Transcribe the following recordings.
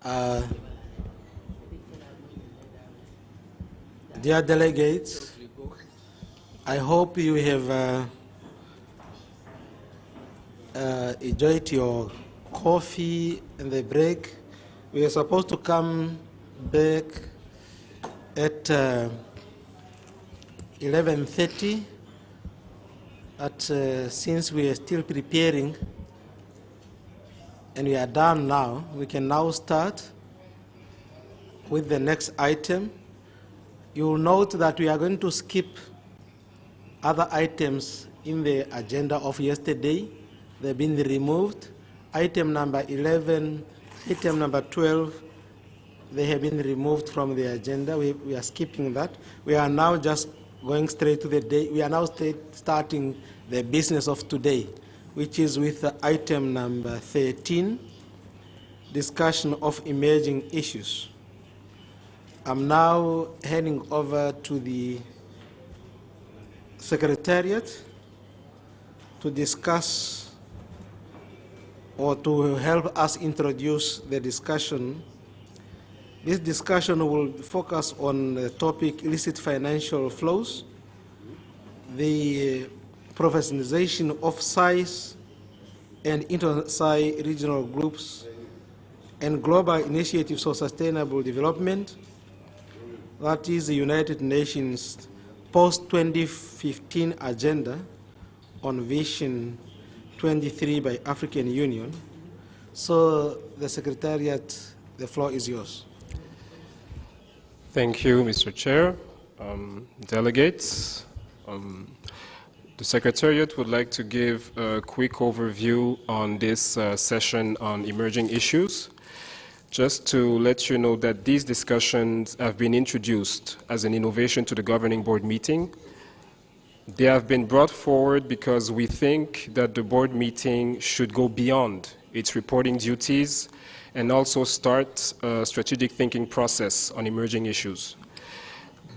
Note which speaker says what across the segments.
Speaker 1: Uh, Dear delegates, I hope you have enjoyed your coffee and the break. We are supposed to come back at 11:30, but since we are still preparing and we are done now, we can now start with the next item. You will note that we are going to skip other items in the agenda of yesterday. They've been removed. Item number 11, item number 12, they have been removed from the agenda. We are skipping that. We are now just going straight to the day. We are now starting the business of today, which is with item number 13, discussion of emerging issues. I'm now heading over to the Secretariat to discuss or to help us introduce the discussion. This discussion will focus on the topic illicit financial flows, the professionalization of size and inter-SAI regional groups, and global initiatives for sustainable development, that is the United Nations post-2015 agenda on Vision 23 by African Union. So the Secretariat, the floor is yours.
Speaker 2: Thank you, Mr. Chair. Delegates, the Secretariat would like to give a quick overview on this session on emerging issues. Just to let you know that these discussions have been introduced as an innovation to the Governing Board meeting. They have been brought forward because we think that the board meeting should go beyond its reporting duties and also start a strategic thinking process on emerging issues.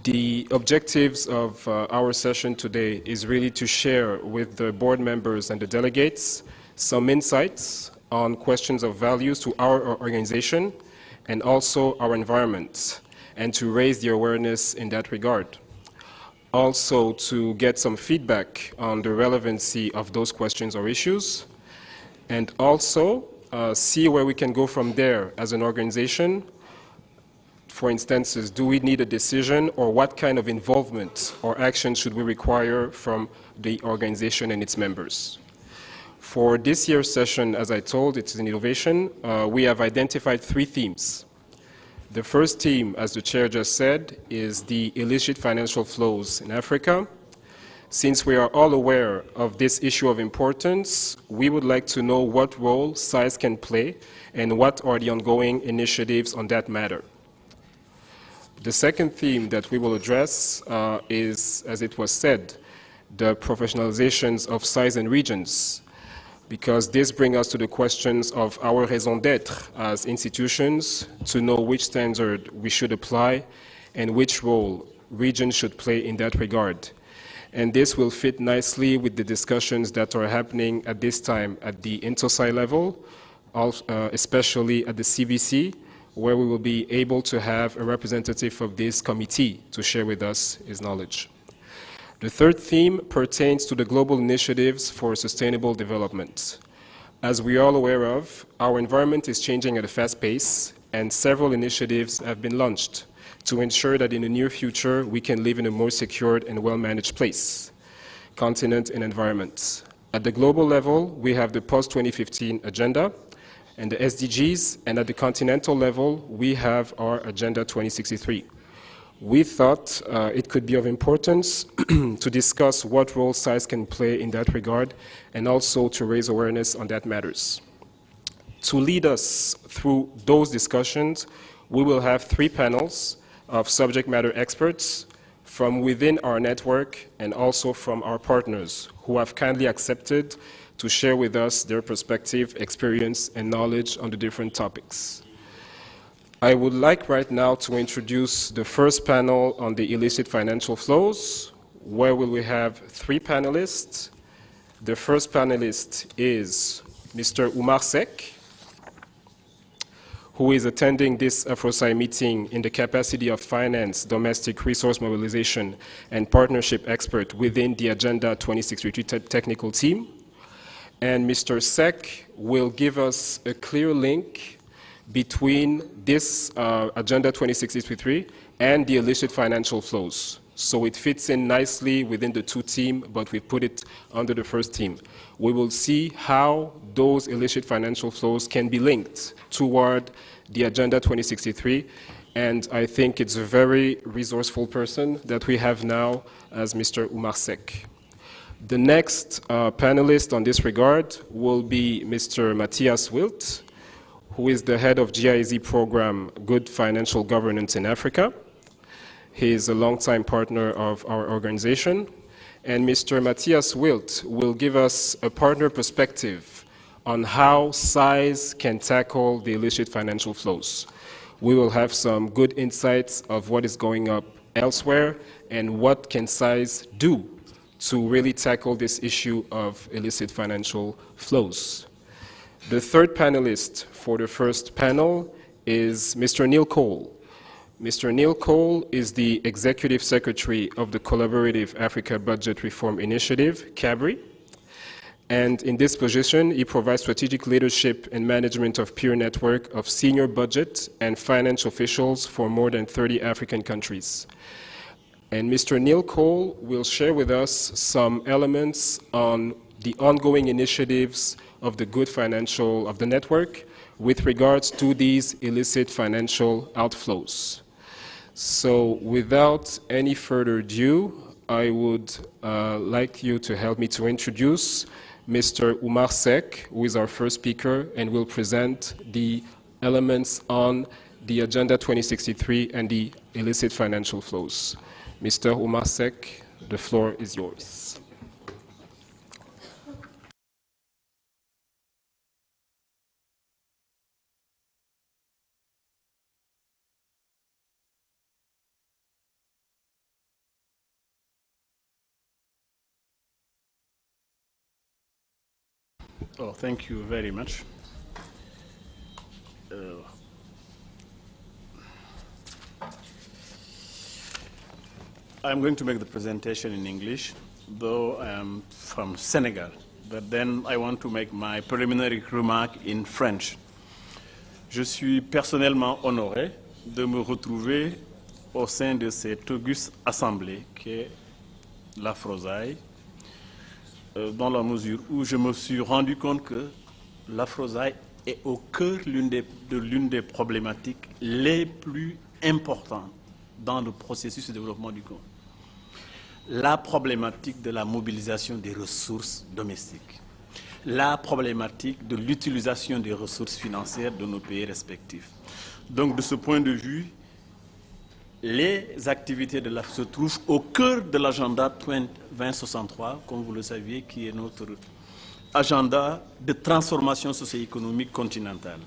Speaker 2: The objectives of our session today is really to share with the board members and the delegates some insights on questions of values to our organization and also our environment, and to raise the awareness in that regard. Also to get some feedback on the relevancy of those questions or issues, and also see where we can go from there as an organization. For instance, do we need a decision, or what kind of involvement or action should we require from the organization and its members? For this year's session, as I told, it's an innovation. We have identified 3 themes. The first theme, as the chair just said, is the illicit financial flows in Africa. Since we are all aware of this issue of importance, we would like to know what role size can play and what are the ongoing initiatives on that matter. The second theme that we will address is, as it was said, the professionalizations of size and regions, because this brings us to the questions of our raison d'être as institutions, to know which standard we should apply and which role regions should play in that regard. And this will fit nicely with the discussions that are happening at this time at the inter-SAI level, especially at the CBC, where we will be able to have a representative of this committee to share with us his knowledge. The third theme pertains to the global initiatives for sustainable development. As we are all aware of, our environment is changing at a fast pace, and several initiatives have been launched to ensure that in the near future we can live in a more secured and well-managed place, continent, and environment. At the global level, we have the post-2015 agenda and the SDGs, and at the continental level, we have our Agenda 2063. We thought it could be of importance to discuss what role size can play in that regard, and also to raise awareness on that matters. To lead us through those discussions, we will have 3 panels of subject matter experts from within our network and also from our partners who have kindly accepted to share with us their perspective, experience, and knowledge on the different topics. I would like right now to introduce the first panel on the illicit financial flows, where we will have 3 panelists. The first panelist is Mr. Umar Sek, who is attending this AfroSci meeting in the capacity of finance, domestic resource mobilization, and partnership expert within the Agenda 2063 technical team. And Mr. Sek will give us a clear link between this Agenda 2063 and the illicit financial flows. So it fits in nicely within the two teams, but we put it under the first team. We will see how those illicit financial flows can be linked toward the Agenda 2063, and I think it's a very resourceful person that we have now as Mr. Umar Sek. The next panelist on this regard will be Mr. Matthias Wilt, who is the head of GIZ program Good Financial Governance in Africa. He is a longtime partner of our organization. And Mr. Matthias Wilt will give us a partner perspective on how size can tackle the illicit financial flows. We will have some good insights of what is going up elsewhere and what can size do to really tackle this issue of illicit financial flows. The third panelist for the first panel is Mr. Neil Cole. Mr. Neil Cole is the Executive Secretary of the Collaborative Africa Budget Reform Initiative, CABRI. And in this position, he provides strategic leadership and management of peer network of senior budget and finance officials for more than 30 African countries. And Mr. Neil Cole will share with us some elements on the ongoing initiatives of the Good Financial of the network with regards to these illicit financial outflows. So without any further ado, I would like you to help me to introduce Mr. Umar Sek, who is our first speaker and will present the elements on the Agenda 2063 and the illicit financial flows. Mr. Umar Sek, the floor is yours.
Speaker 3: Oh, thank you very much. I'm going to make the presentation in English, though I am from Senegal. But then I want to make my preliminary remark in French. Je suis personnellement honoré de me retrouver au sein de cette auguste assemblée qu'est l'AfroSci, dans la mesure où je me suis rendu compte que l'AfroSci est au cœur de l'une des problématiques les plus importantes dans le processus de développement du Congo. La problématique de la mobilisation des ressources domestiques, la problématique de l'utilisation des ressources financières de nos pays respectifs. Donc de ce point de vue, les activités de l'AFRO se trouvent au cœur de l'agenda 2063, comme vous le saviez, qui est notre agenda de transformation socio-économique continentale.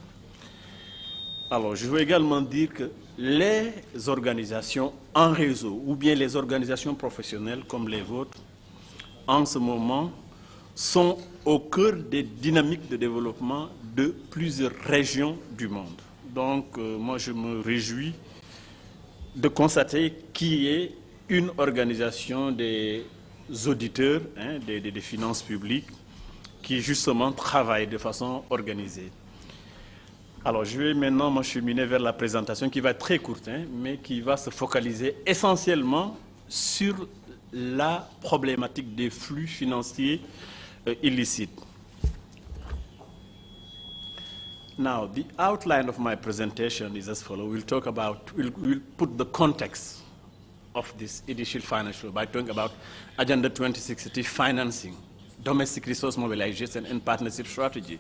Speaker 3: Alors, je veux également dire que les organisations en réseau, ou bien les organisations professionnelles comme les vôtres, en ce moment, sont au cœur des dynamiques de développement de plusieurs régions du monde. Donc, moi, je me réjouis de constater qu'il y ait une organisation des auditeurs des finances publiques qui justement travaille de façon organisée. Alors je vais maintenant m'acheminer vers la présentation qui va être très courte, mais qui va se focaliser essentiellement sur la problématique des flux financiers illicites. Now, the outline of my presentation is as follows. We'll put the context of this illicit financial by talking about Agenda 2060 financing, domestic resource mobilization, and partnership strategy.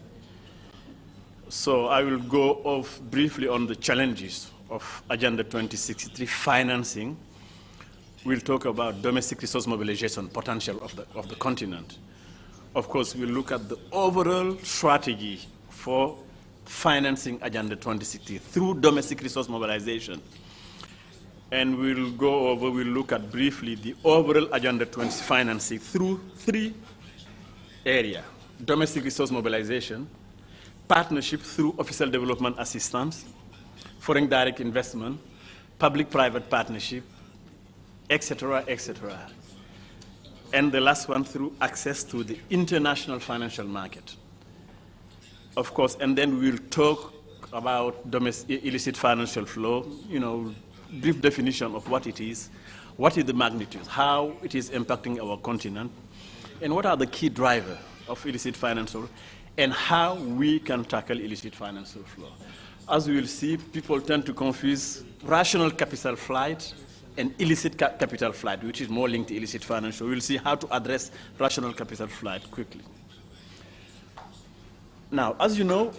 Speaker 3: So I will go off briefly on the challenges of Agenda 2063 financing. We'll talk about domestic resource mobilization potential of the continent. Of course, we'll look at the overall strategy for financing Agenda 2060 through domestic resource mobilization. And we'll look at briefly the overall Agenda 20 financing through three areas: domestic resource mobilization, partnership through official development assistance, foreign direct investment, public-private partnership, etc., etc. And the last one through access to the international financial market. Of course, and then we'll talk about illicit financial flow, brief definition of what it is, what is the magnitude, how it is impacting our continent, and what are the key drivers of illicit financial, and how we can tackle illicit financial flow. As we will see, people tend to confuse rational capital flight and illicit capital flight, which is more linked to illicit financial. We'll see how to address rational capital flight quickly. Now, as you know,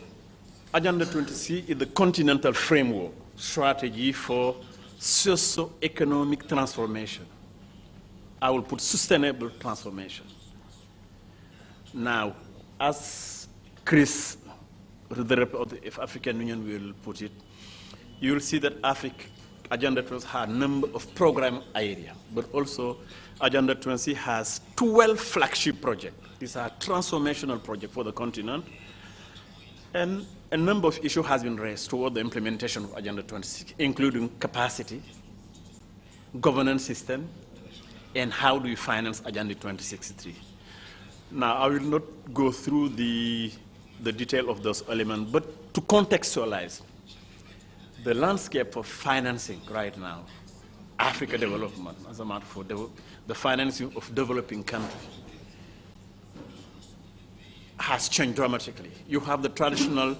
Speaker 3: Agenda 20C is the continental framework strategy for socio-economic transformation. I will put sustainable transformation. Now, as Chris, the rep of the African Union, will put it, you will see that Agenda 20 has a number of program areas, but also Agenda 20 has 12 flagship projects. These are transformational projects for the continent. And a number of issues has been raised toward the implementation of Agenda 26, including capacity, governance system, and how do you finance Agenda 2063. Now, I will not go through the detail of those elements, but to contextualize the landscape of financing right now, Africa development, as a matter for the financing of developing countries, has changed dramatically. You have the traditional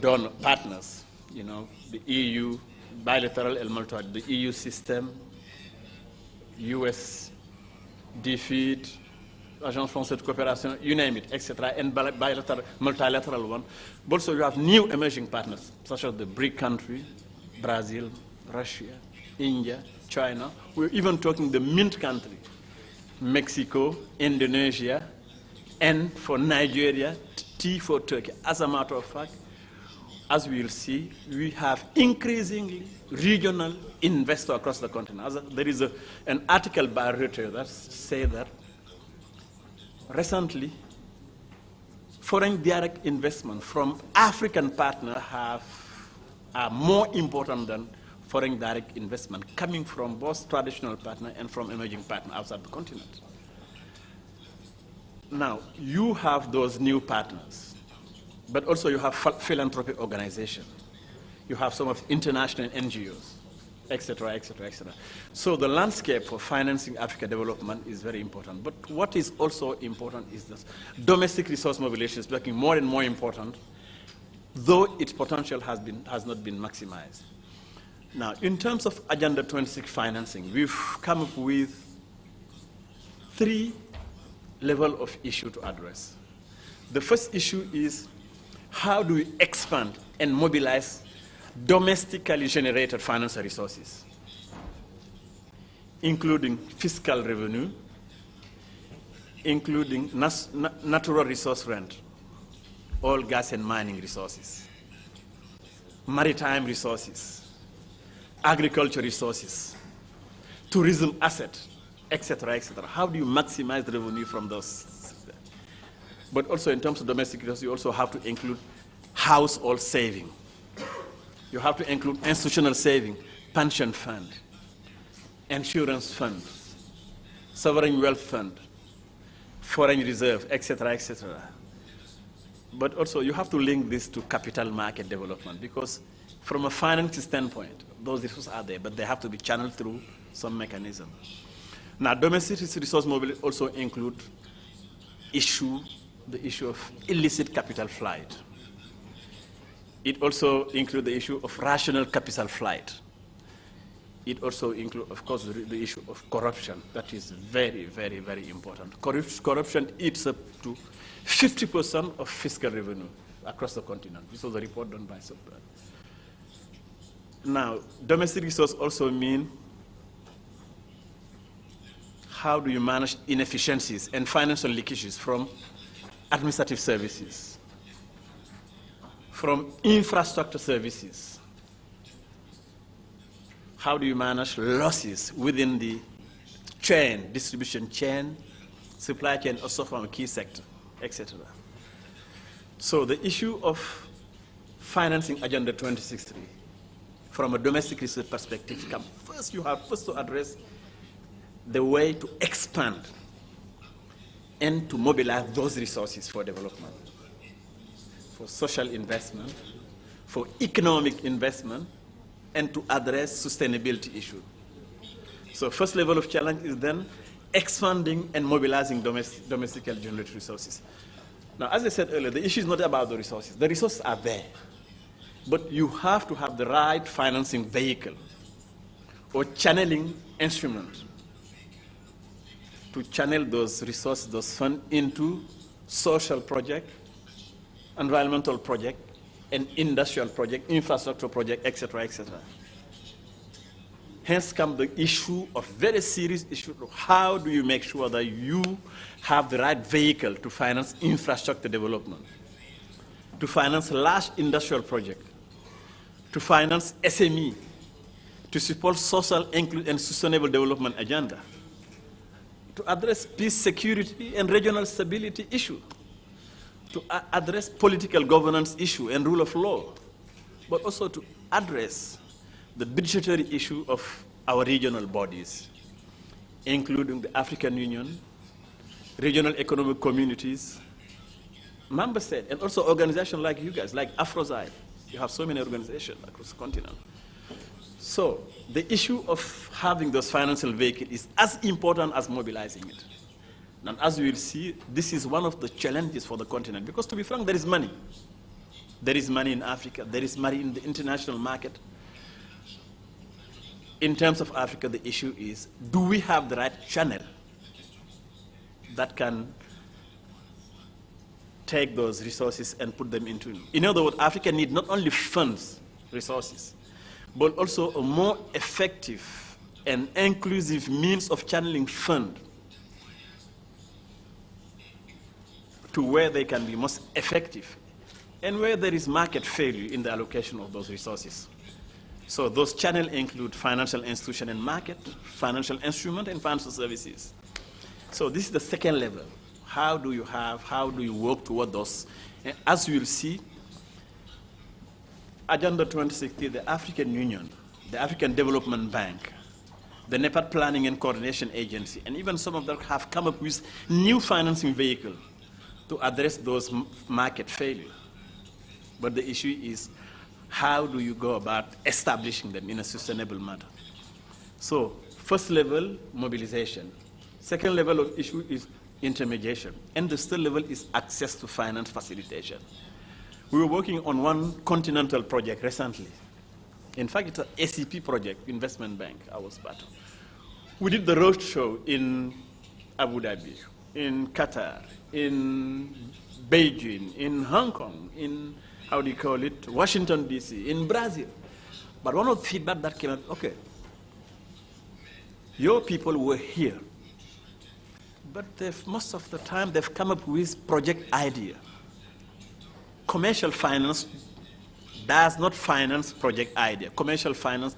Speaker 3: donor partners, the EU, bilateral and multilateral, the EU system, US, DFID, Agence Française de Coopération, you name it, etc., and bilateral, multilateral one. But also you have new emerging partners, such as the BRIC country, Brazil, Russia, India, China. We're even talking the Mint country, Mexico, Indonesia, and for Nigeria, T for Turkey. As a matter of fact, as we will see, we have increasingly regional investors across the continent. There is an article by Reuters that says that recently, foreign direct investment from African partners are more important than foreign direct investment coming from both traditional partners and from emerging partners outside the continent. Now, you have those new partners, but also you have philanthropic organizations. You have some of international NGOs, et cetera, et cetera, et cetera. So the landscape for financing Africa development is very important. But what is also important is this domestic resource mobilization is becoming more and more important, though its potential has not been maximized. Now, in terms of Agenda 26 financing, we've come up with 3 levels of issue to address. The first issue is how do we expand and mobilize domestically generated financial resources, including fiscal revenue, including natural resource rent, oil, gas, and mining resources, maritime resources, agriculture resources, tourism assets, etc., etc. How do you maximize the revenue from those? But also in terms of domestic resources, you also have to include household saving. You have to include institutional saving, pension fund, insurance fund, sovereign wealth fund, foreign reserve, etc., etc. But also you have to link this to capital market development, because from a financial standpoint, those resources are there, but they have to be channeled through some mechanism. Now, domestic resource mobility also include the issue of illicit capital flight. It also includes the issue of rational capital flight. It also includes, of course, the issue of corruption. That is very, very, very important. Corruption eats up to 50% of fiscal revenue across the continent. This was a report done by Subban. Now, domestic resource also mean how do you manage inefficiencies and financial leakages from administrative services, from infrastructure services? How do you manage losses within the chain, distribution chain, supply chain, also from a key sector, etc.? So the issue of financing Agenda 2063 from a domestic research perspective, first you have to address the way to expand and to mobilize those resources for development, for social investment, for economic investment, and to address sustainability issues. So first level of challenge is then expanding and mobilizing domestically generated resources. Now, as I said earlier, the issue is not about the resources. The resources are there. But you have to have the right financing vehicle or channeling instrument to channel those resources, those funds, into social project, environmental project, and industrial project, infrastructure project, etc., etc. Hence comes the issue of very serious issue of how do you make sure that you have the right vehicle to finance infrastructure development, to finance large industrial projects, to finance SME, to support social and sustainable development agenda, to address peace, security, and regional stability issue, to address political governance issue and rule of law, but also to address the budgetary issue of our regional bodies, including the African Union, regional economic communities, member states, and also organizations like you guys, like Afrozyme. You have so many organizations across the continent. So the issue of having those financial vehicles is as important as mobilizing it. And as you will see, this is one of the challenges for the continent, because to be frank, there is money. There is money in Africa, there is money in the international market. In terms of Africa, the issue is, do we have the right channel that can take those resources and put them into? In other words, Africa needs not only funds, resources, but also a more effective and inclusive means of channeling funds to where they can be most effective and where there is market failure in the allocation of those resources. So those channels include financial institution and market, financial instrument, and financial services. So this is the second level. How do you work toward those? And as you will see, Agenda 2060, the African Union, the African Development Bank, the NEPAD Planning and Coordination Agency, and even some of them have come up with new financing vehicles to address those market failure. But the issue is, how do you go about establishing them in a sustainable manner? So first level, mobilization. Second level of issue is intermediation. And the third level is access to finance facilitation. We were working on one continental project recently. In fact, it's an ACP project, Investment Bank, I was part of. We did the roadshow in Abu Dhabi, in Qatar, in Beijing, in Hong Kong, in, how do you call it, Washington, D.C., in Brazil. But one of the feedback that came out, okay, your people were here, but most of the time they've come up with project idea. Commercial finance does not finance project idea. Commercial finance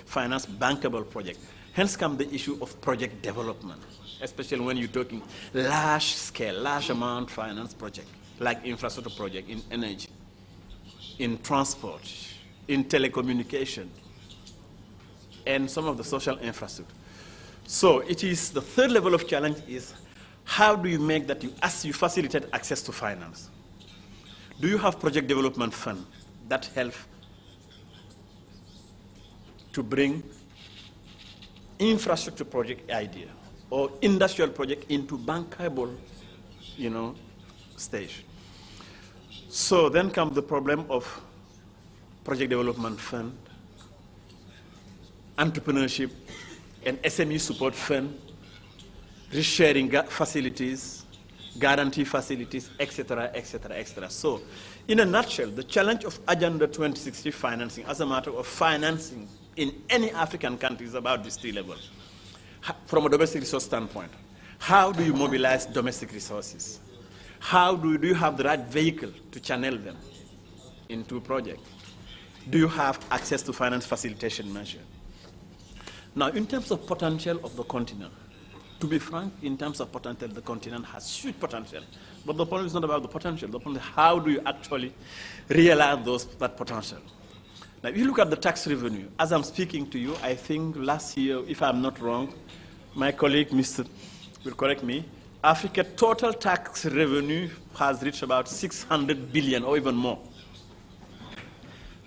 Speaker 3: finance bankable project. Hence comes the issue of project development, especially when you're talking large scale, large amount finance project, like infrastructure project in energy, in transport, in telecommunication, and some of the social infrastructure. So it is the third level of challenge is, how do you make that as you facilitate access to finance? Do you have project development fund that help to bring infrastructure project idea or industrial project into bankable, stage? So then comes the problem of project development fund, entrepreneurship, and SME support fund, risk-sharing facilities, guarantee facilities, etc., etc., etc. So, in a nutshell, the challenge of Agenda 2060 financing as a matter of financing in any African country is about these three levels. From a domestic resource standpoint, how do you mobilize domestic resources? How do you have the right vehicle to channel them into a project? Do you have access to finance facilitation measure? Now, in terms of potential of the continent, to be frank, in terms of potential, the continent has huge potential. But the problem is not about the potential. The problem is, how do you actually realize that potential? Now, if you look at the tax revenue, as I'm speaking to you, I think last year, if I'm not wrong, my colleague, Mr. will correct me, Africa total tax revenue has reached about 600 billion or even more.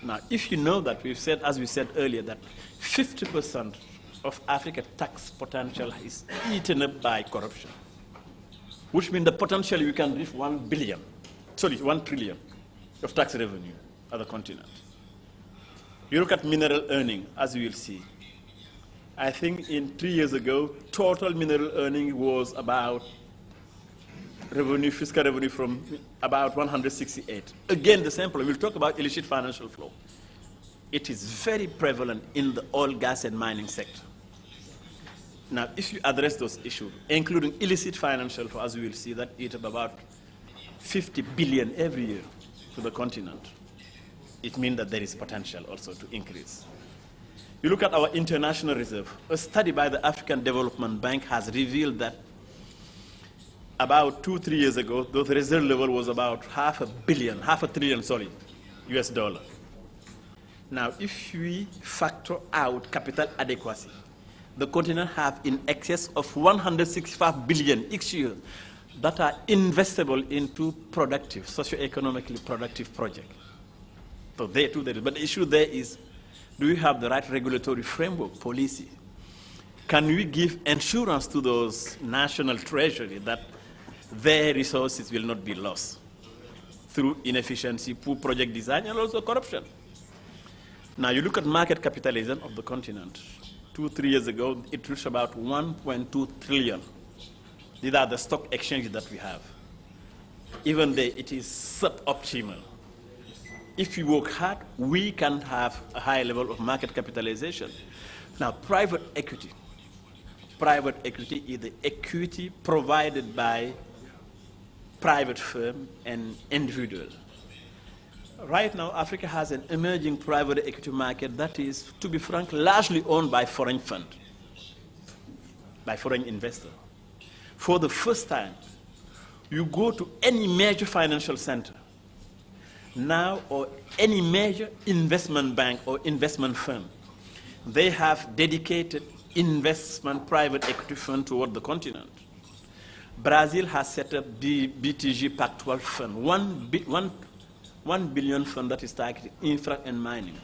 Speaker 3: Now, if you know that we've said, as we said earlier, that 50% of Africa's tax potential is eaten up by corruption, which means the potential you can reach 1 trillion of tax revenue at the continent. You look at mineral earning, as you will see. I think in 3 years ago, total mineral earning was about revenue, fiscal revenue from about 168. Again, the same problem. We'll talk about illicit financial flow. It is very prevalent in the oil, gas, and mining sector. Now, if you address those issues, including illicit financial flow, as we will see, that eats up about 50 billion every year to the continent. It means that there is potential also to increase. You look at our international reserve. A study by the African Development Bank has revealed that about 2-3 years ago, the reserve level was about half a trillion, US dollar. Now, if we factor out capital adequacy, the continent have in excess of 165 billion each year that are investable into productive, socio-economically productive projects. So there too, there is. But the issue there is, do we have the right regulatory framework, policy? Can we give assurance to those national treasury that their resources will not be lost through inefficiency, poor project design, and also corruption? Now, you look at market capitalization of the continent. 2-3 years ago, it reached about 1.2 trillion. These are the stock exchanges that we have. Even there, it is suboptimal. If we work hard, we can have a high level of market capitalization. Now, private equity is the equity provided by private firm and individual. Right now, Africa has an emerging private equity market that is, to be frank, largely owned by foreign fund, by foreign investor. For the first time, you go to any major financial center now, or any major investment bank or investment firm, they have dedicated investment private equity fund toward the continent. Brazil has set up the BTG Pactual fund, 1 billion fund that is targeted infra and mining.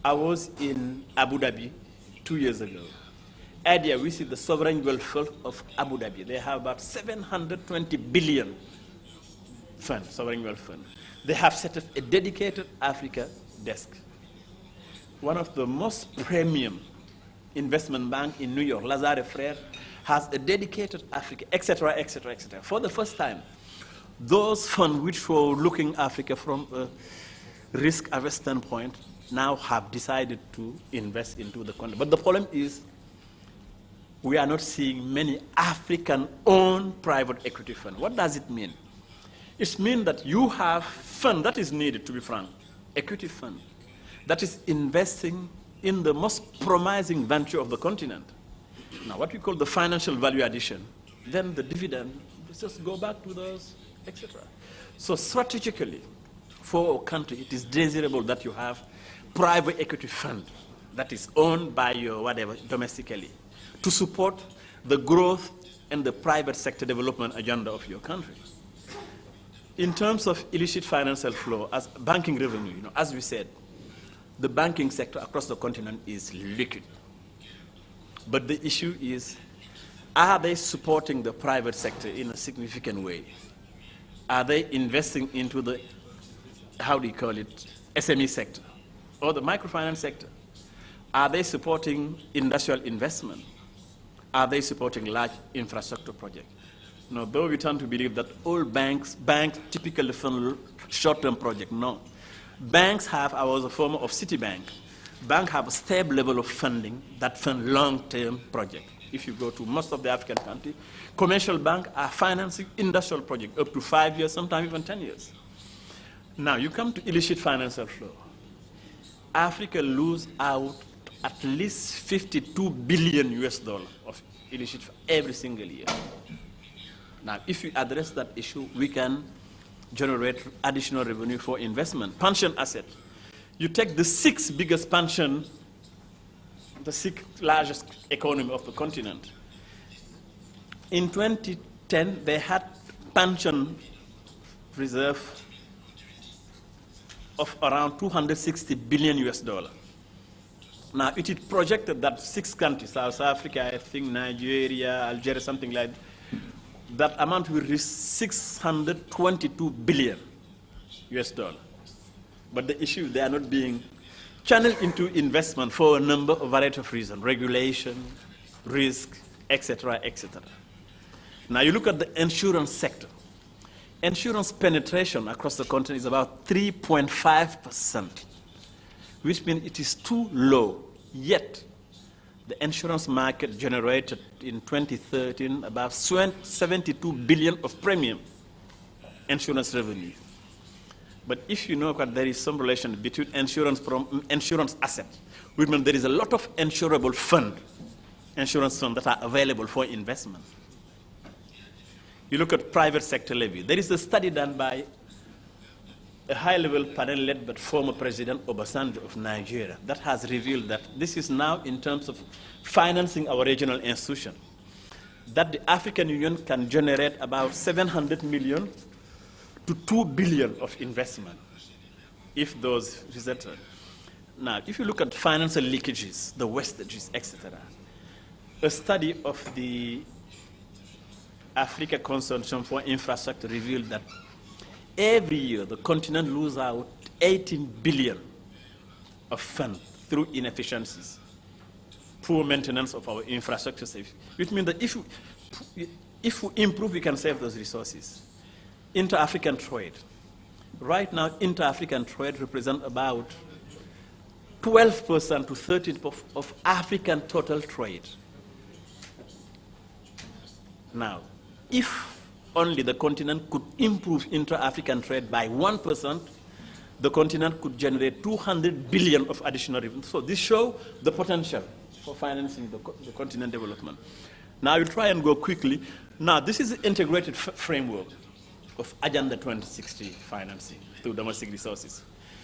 Speaker 3: I was in Abu Dhabi 2 years ago. Idea, we see the sovereign wealth fund of Abu Dhabi. They have about 720 billion fund, sovereign wealth fund. They have set up a dedicated Africa desk. One of the most premium investment bank in New York, Lazare Frere, has a dedicated Africa, etc., etc., etc. For the first time, those funds which were looking Africa from a risk-averse standpoint now have decided to invest into the country. But the problem is we are not seeing many African-owned private equity funds. What does it mean? It means that you have fund that is needed, to be frank, equity fund, that is investing in the most promising venture of the continent. Now, what we call the financial value addition, then the dividend, just go back to those, etc. So strategically, for our country, it is desirable that you have private equity fund that is owned by your whatever domestically to support the growth and the private sector development agenda of your country. In terms of illicit financial flow, as banking revenue, as we said, the banking sector across the continent is liquid. But the issue is, are they supporting the private sector in a significant way? Are they investing into the, how do you call it, SME sector or the microfinance sector? Are they supporting industrial investment? Are they supporting large infrastructure projects? No, though we tend to believe that all banks typically fund short-term projects. No. Banks have, I was a former of Citibank, banks have a stable level of funding that fund long-term projects. If you go to most of the African countries, commercial banks are financing industrial projects up to 5 years, sometimes even 10 years. Now, you come to illicit financial flow. Africa loses out at least 52 billion US dollars of illicit every single year. Now, if we address that issue, we can generate additional revenue for investment. Pension asset. You take the 6 biggest pension, the 6th largest economy of the continent. In 2010, they had pension reserve of around 260 billion US dollar. Now, it is projected that 6 countries, South Africa, I think Nigeria, Algeria, something like that amount will reach 622 billion US dollar. But the issue, they are not being channeled into investment for a variety of reasons, regulation, risk, etc., etc. Now you look at the insurance sector. Insurance penetration across the continent is about 3.5%, which means it is too low. Yet, the insurance market generated in 2013 about 72 billion of premium insurance revenue. But if you know that there is some relation between insurance assets, which means there is a lot of insurable insurance funds that are available for investment. You look at private sector levy. There is a study done by a high-level panel led by former President Obasanjo of Nigeria that has revealed that this is now in terms of financing our regional institution, that the African Union can generate about 700 million to 2 billion of investment if those results. Now, if you look at financial leakages, the wastages, etc., a study of the Africa Consortium for Infrastructure revealed that every year the continent loses out 18 billion of funds through inefficiencies, poor maintenance of our infrastructure, which means that if we improve, we can save those resources. Inter-African trade. Right now, inter-African trade represents about 12% to 13% of African total trade. Now, if only the continent could improve inter-African trade by 1%, the continent could generate 200 billion of additional revenue. So this shows the potential for financing the continent development. Now, I will try and go quickly. Now, this is the integrated framework of Agenda 2060 financing through domestic resources.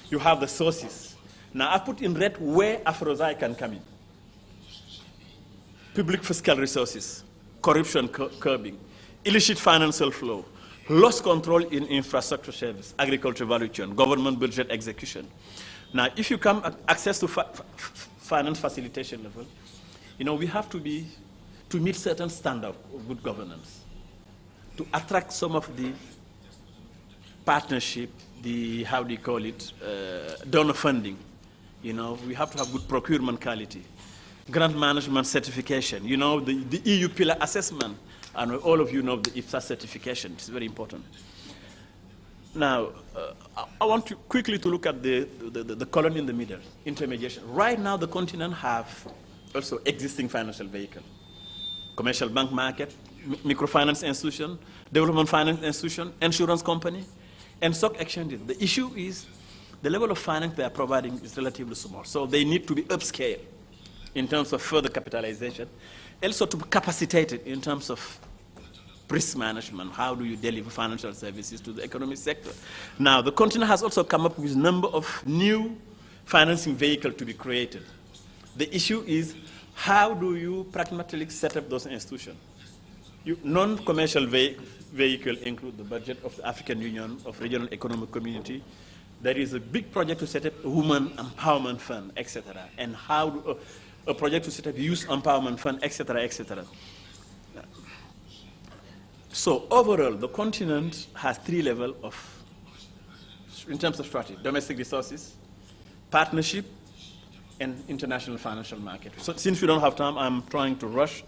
Speaker 3: You have the sources. Now, I've put in red where Afrozi can come in. Public fiscal resources, corruption curbing, illicit financial flow, loss control in infrastructure service, agriculture value chain, government budget execution. Now, if you come at access to finance facilitation level, you know, we have to meet certain standards of good governance, to attract some of the partnership, the, how do you call it, donor funding. You know, we have to have good procurement quality, grant management certification, you know, the EU pillar assessment, and all of you know the IFSA certification. It's very important. Now, I want to quickly to look at the column in the middle, intermediation. Right now, the continent have also existing financial vehicle, commercial bank market, microfinance institution, development finance institution, insurance company, and stock exchanges. The issue is the level of finance they are providing is relatively small, so they need to be upscaled in terms of further capitalization, also to be capacitated in terms of risk management. How do you deliver financial services to the economic sector? Now, the continent has also come up with a number of new financing vehicles to be created. The issue is, how do you pragmatically set up those institutions? Non-commercial vehicle include the budget of the African Union, of Regional Economic Community. There is a big project to set up a women empowerment fund, etc. And how do, a project to set up youth empowerment fund, etc., etc. So overall, the continent has 3 levels of, in terms of strategy: domestic resources, partnership, and international financial market. So since we don't have time, I'm trying to rush.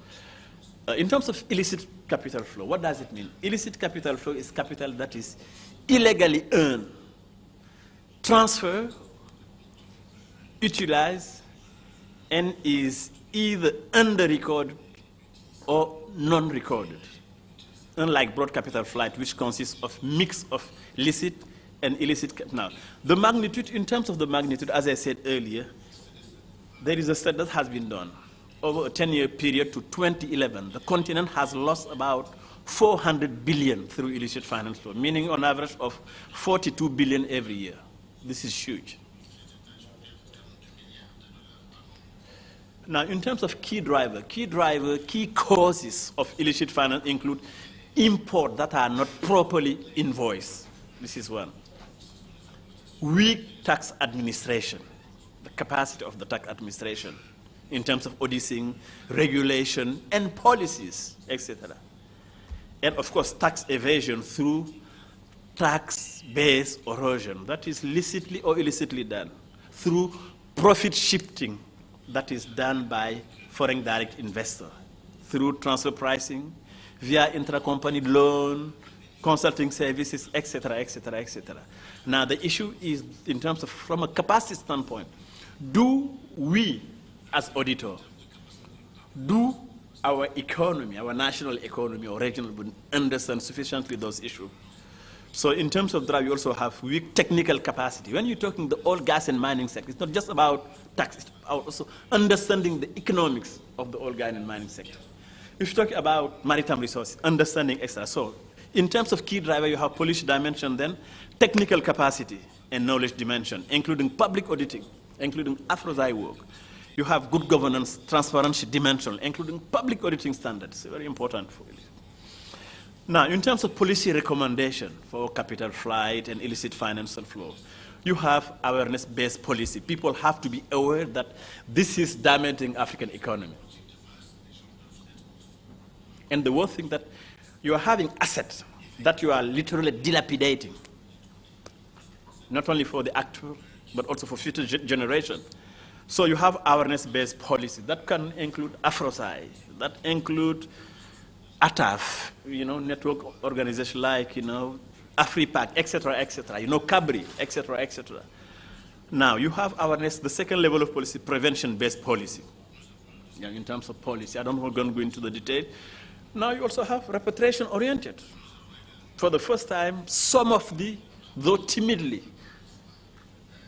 Speaker 3: In terms of illicit capital flow, what does it mean? Illicit capital flow is capital that is illegally earned, transferred, utilized, and is either under-recorded or non-recorded. Unlike broad capital flight, which consists of mix of licit and illicit. Now, the magnitude, in terms of the magnitude, as I said earlier, there is a study that has been done. Over a 10-year period to 2011, the continent has lost about 400 billion through illicit finance flow, meaning on average of 42 billion every year. This is huge. Now, in terms of key causes of illicit finance include import that are not properly invoiced. This is one. Weak tax administration, the capacity of the tax administration in terms of auditing, regulation, and policies, etc. And of course, tax evasion through tax base erosion, that is licitly or illicitly done, through profit shifting that is done by foreign direct investor, through transfer pricing, via intracompany loan, consulting services, etc., etc., etc. Now, the issue is in terms of, from a capacity standpoint, do we, as auditor, do our economy, our national economy or regional, understand sufficiently those issues? So in terms of that, we also have weak technical capacity. When you're talking the oil, gas, and mining sector, it's not just about tax, it's also understanding the economics of the oil, gas, and mining sector. If you talk about maritime resources, understanding, etc. So in terms of key driver, you have policy dimension, then technical capacity and knowledge dimension, including public auditing, including AFROSI work. You have good governance, transparency dimension, including public auditing standards, very important for it. Now, in terms of policy recommendation for capital flight and illicit financial flow, you have awareness-based policy. People have to be aware that this is damaging African economy. And the worst thing that you are having assets that you are literally dilapidating, not only for the actual, but also for future generation. So you have awareness-based policy that can include AFROSI, that include ATAF, network organization like, AfriPac, etc., CABRI, etc. Now, you have awareness, the second level of policy, prevention-based policy. In terms of policy, I don't want to go into the detail. Now, you also have repatriation-oriented. For the first time, some of though timidly,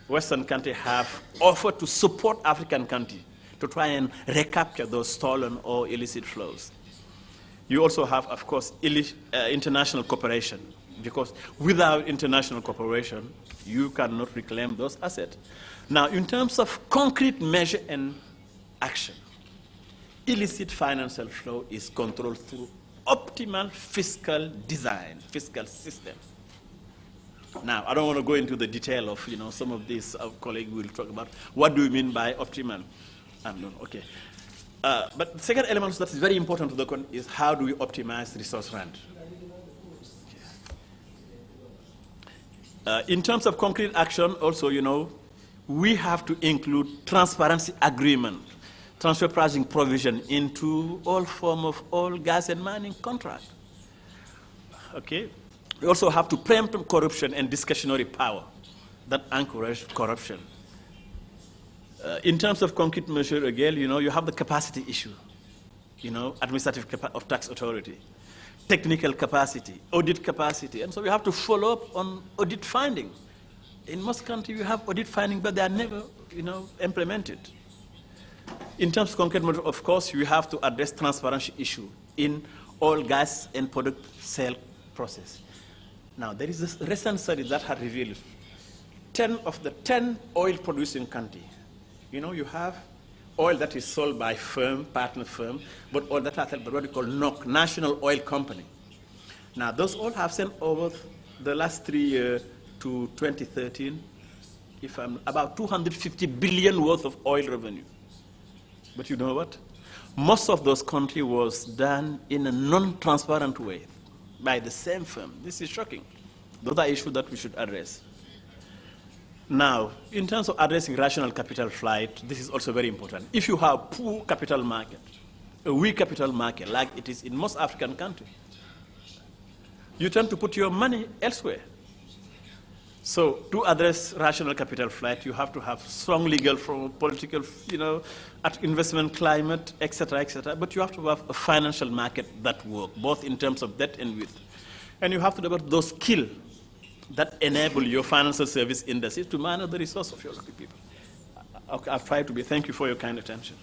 Speaker 3: Western countries have offered to support African countries to try and recapture those stolen or illicit flows. You also have, of course, international cooperation, because without international cooperation, you cannot reclaim those assets. Now, in terms of concrete measure and action, illicit financial flow is controlled through optimal fiscal design, fiscal system. Now, I don't want to go into the detail of, some of these colleagues will talk about what do we mean by optimal. Okay. But the second element that is very important to the country is how do we optimize resource rent. In terms of concrete action, also, we have to include transparency agreement, transfer pricing provision into all form of oil, gas, and mining contract. Okay. We also have to preempt corruption and discretionary power that encourage corruption. In terms of concrete measure, again, you have the capacity issue, administrative of tax authority, technical capacity, audit capacity, and so we have to follow up on audit finding. In most countries, you have audit finding, but they are never, implemented. In terms of concrete measure, of course, we have to address transparency issue in oil, gas, and product sale process. Now, there is this recent study that has revealed 10 of the 10 oil-producing countries. You have oil that is sold by firm, partner firm, but oil that are sold by what we call NOC, National Oil Company. Now, those all have sent over the last 3 years to 2013, about 250 billion worth of oil revenue. But you know what? Most of those countries was done in a non-transparent way by the same firm. This is shocking. Those are issues that we should address. Now, in terms of addressing rational capital flight, this is also very important. If you have poor capital market, a weak capital market, like it is in most African countries, you tend to put your money elsewhere. So to address rational capital flight, you have to have strong legal, political, investment climate, etc., but you have to have a financial market that works, both in terms of depth and width. And you have to develop those skills that enable your financial service industry to manage the resource of your local people. I've tried to be. Thank you for your kind attention.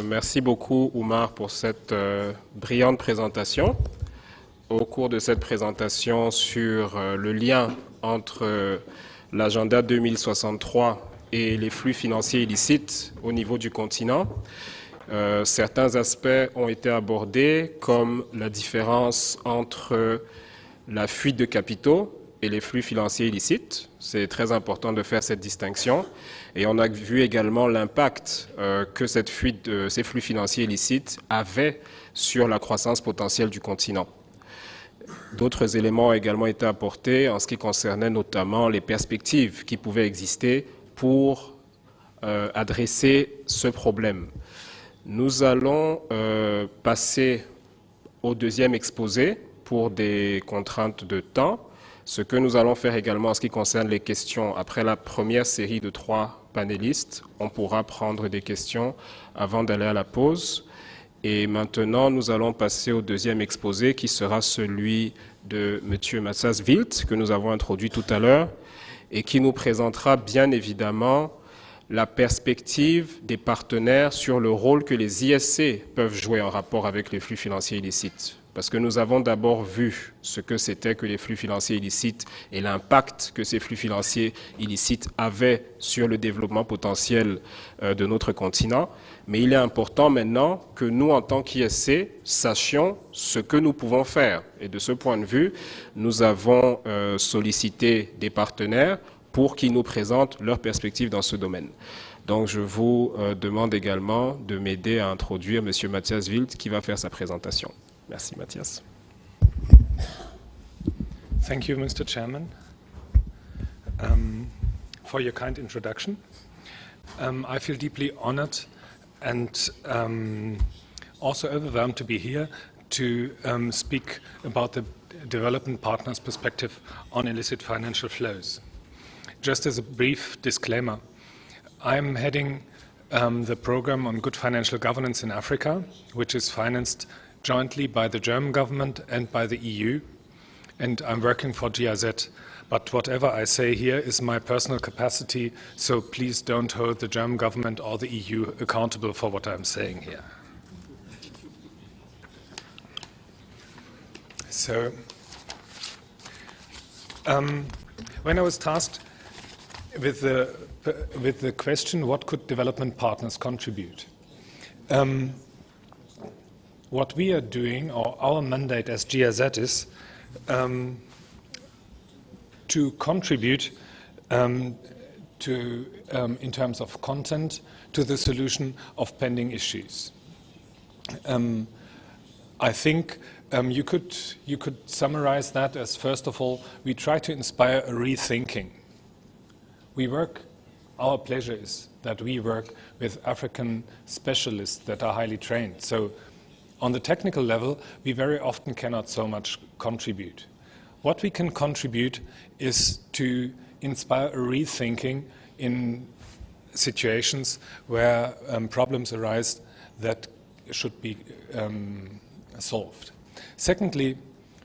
Speaker 2: Merci beaucoup, Oumar, pour cette brillante présentation. au cours de cette présentation sur le lien entre l'agenda 2063 et les flux financiers illicites au niveau du continent. Certains aspects ont été abordés, comme la différence entre la fuite de capitaux et les flux financiers illicites. C'est très important de faire cette distinction. Et on a vu également l'impact que cette fuite de ces flux financiers illicites avait sur la croissance potentielle du continent. D'autres éléments ont également été apportés en ce qui concernait notamment les perspectives qui pouvaient exister pour adresser ce problème. Nous allons passer au deuxième exposé pour des contraintes de temps. Ce que nous allons faire également en ce qui concerne les questions, après la première série de 3 panélistes, on pourra prendre des questions avant d'aller à la pause. Et maintenant, nous allons passer au deuxième exposé qui sera celui de M. Matsas-Wild, que nous avons introduit tout à l'heure, et qui nous présentera bien évidemment la perspective des partenaires sur le rôle que les ISC peuvent jouer en rapport avec les flux financiers illicites. Parce que nous avons d'abord vu ce que c'était que les flux financiers illicites et l'impact que ces flux financiers illicites avaient sur le développement potentiel de notre continent. Mais il est important maintenant que nous, en tant qu'ISC, sachions ce que nous pouvons faire. Et de ce point de vue, nous avons sollicité des partenaires pour qu'ils nous présentent leurs perspectives dans ce domaine. Donc je vous demande également de m'aider à introduire M. Matsas-Wild qui va faire sa présentation. Merci Mathias.
Speaker 4: Thank you, Mr. Chairman, for your kind introduction. I feel deeply honored and also overwhelmed to be here to speak about the development partners' perspective on illicit financial flows. Just as a brief disclaimer, I'm heading the program on good financial governance in Africa, which is financed jointly by the German government and by the EU, and I'm working for GIZ. But whatever I say here is my personal capacity, so please don't hold the German government or the EU accountable for what I'm saying here. So, when I was tasked with the question, what could development partners contribute? What we are doing, or our mandate as GIZ is to contribute in terms of content to the solution of pending issues. I think you could summarize that as, first of all, we try to inspire a rethinking. Our pleasure is that we work with African specialists that are highly trained. So on the technical level, we very often cannot so much contribute. What we can contribute is to inspire a rethinking in situations where problems arise that should be solved. Secondly,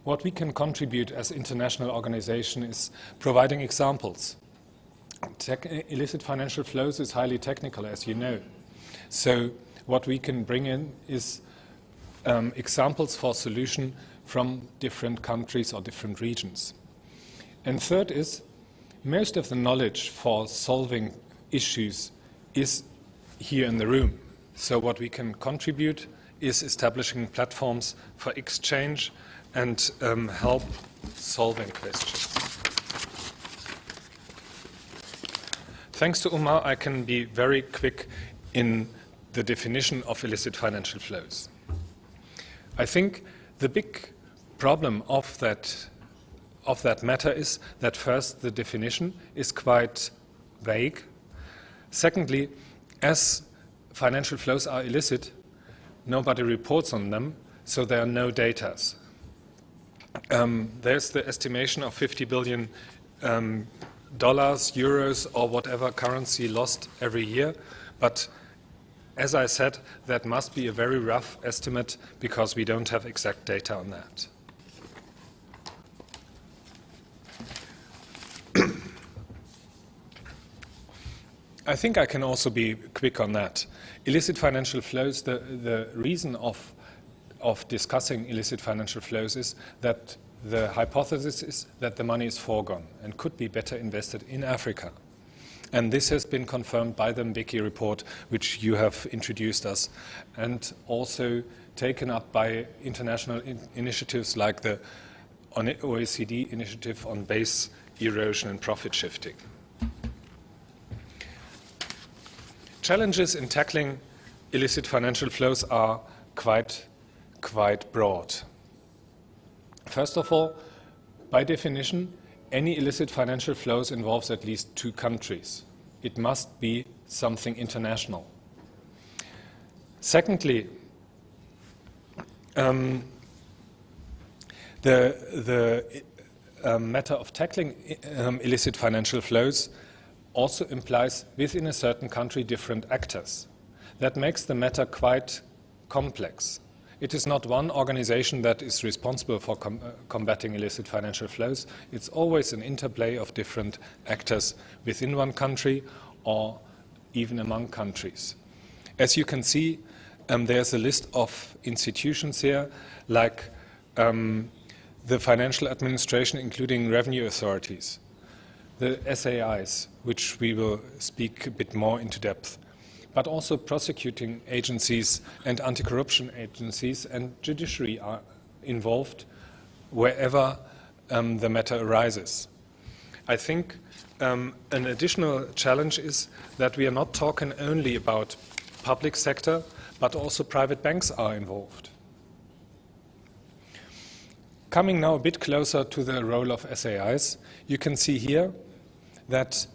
Speaker 4: what we can contribute as international organization is providing examples. Illicit financial flows is highly technical, as you know. So what we can bring in is examples for solution from different countries or different regions. And third is, most of the knowledge for solving issues is here in the room. So what we can contribute is establishing platforms for exchange and help solving questions. Thanks to Umar, I can be very quick in the definition of illicit financial flows. I think the big problem of that matter is that first, the definition is quite vague. Secondly, as financial flows are illicit, nobody reports on them, so there are no data. There's the estimation of $50 billion dollars, euros, or whatever currency lost every year. But as I said, that must be a very rough estimate because we don't have exact data on that. I think I can also be quick on that. Illicit financial flows, the reason of of discussing illicit financial flows is that the hypothesis is that the money is foregone and could be better invested in Africa. And this has been confirmed by the Mbeki report, which you have introduced us, and also taken up by international initiatives like the OECD initiative on base erosion and profit shifting. Challenges in tackling illicit financial flows are quite broad. First of all, by definition, any illicit financial flows involves at least two countries. It must be something international. Secondly, the matter of tackling illicit financial flows also implies within a certain country different actors. That makes the matter quite complex. It is not one organization that is responsible for combating illicit financial flows. It's always an interplay of different actors within one country or even among countries. As you can see, there's a list of institutions here, like the financial administration, including revenue authorities, the SAIs, which we will speak a bit more into depth, but also prosecuting agencies and anti-corruption agencies and judiciary are involved wherever the matter arises. I think an additional challenge is that we are not talking only about public sector, but also private banks are involved. Coming now a bit closer to the role of SAIs, you can see here that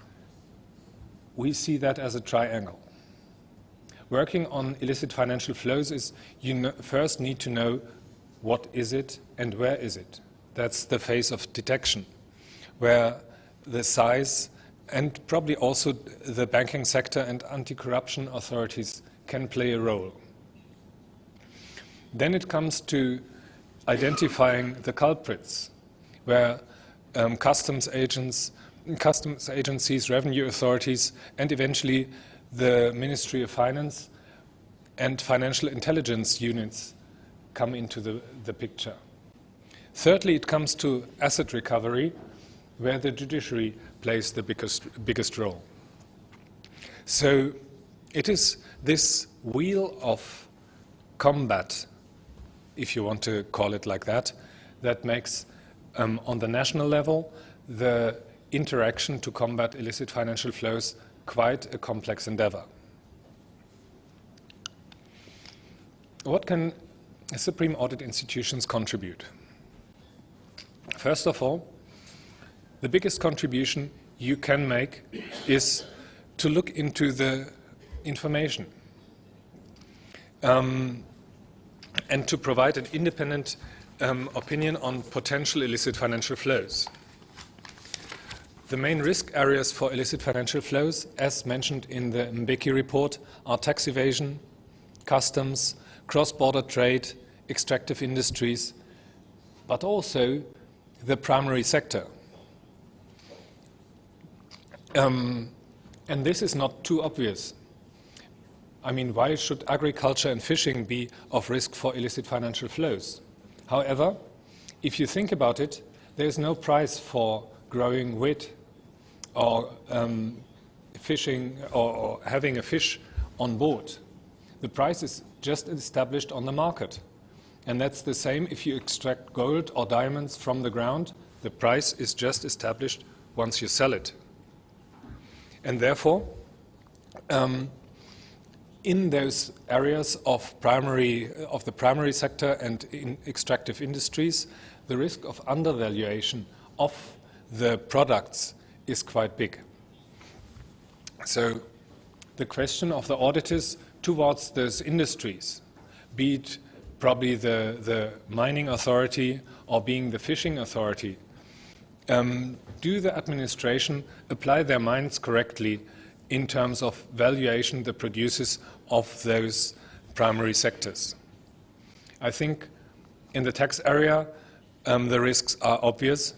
Speaker 4: we see that as a triangle. Working on illicit financial flows is you first need to know what is it and where is it. That's the phase of detection, where the size and probably also the banking sector and anti-corruption authorities can play a role. Then it comes to identifying the culprits, where customs agencies, revenue authorities, and eventually the Ministry of Finance and financial intelligence units come into the picture. Thirdly, it comes to asset recovery, where the judiciary plays the biggest role. So it is this wheel of combat, if you want to call it like that, that makes, on the national level, the interaction to combat illicit financial flows quite a complex endeavor. What can Supreme Audit institutions contribute? First of all, the biggest contribution you can make is to look into the information and to provide an independent opinion on potential illicit financial flows. The main risk areas for illicit financial flows, as mentioned in the Mbeki report, are tax evasion, customs, cross-border trade, extractive industries, but also the primary sector. And this is not too obvious. I mean, why should agriculture and fishing be of risk for illicit financial flows? However, if you think about it, there is no price for growing wheat or fishing or having a fish on board. The price is just established on the market. And that's the same if you extract gold or diamonds from the ground. The price is just established once you sell it. And therefore, in those areas of the primary sector and in extractive industries, the risk of undervaluation of the products is quite big. So the question of the auditors towards those industries, be it probably the mining authority or being the fishing authority, do the administration apply their minds correctly in terms of valuation the producers of those primary sectors? I think in the tax area, the risks are obvious.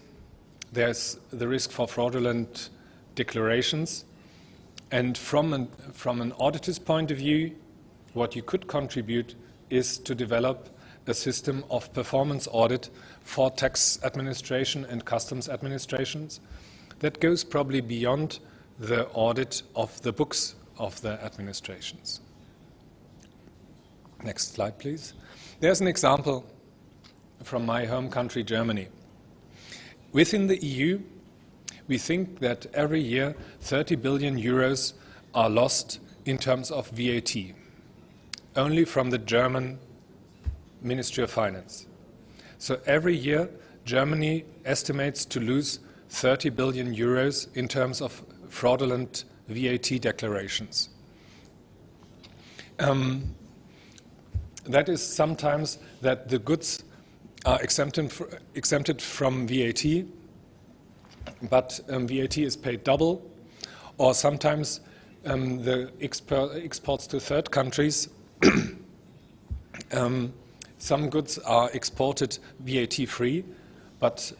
Speaker 4: There's the risk for fraudulent declarations. And from an auditor's point of view, what you could contribute is to develop a system of performance audit for tax administration and customs administrations that goes probably beyond the audit of the books of the administrations. Next slide, please. There's an example from my home country, Germany. Within the EU, we think that every year 30 billion euros are lost in terms of VAT, only from the German Ministry of Finance. So every year, Germany estimates to lose 30 billion euros in terms of fraudulent VAT declarations. That is sometimes that the goods are exempted from VAT, but VAT is paid double, or sometimes the exports to third countries, some goods are exported VAT-free, but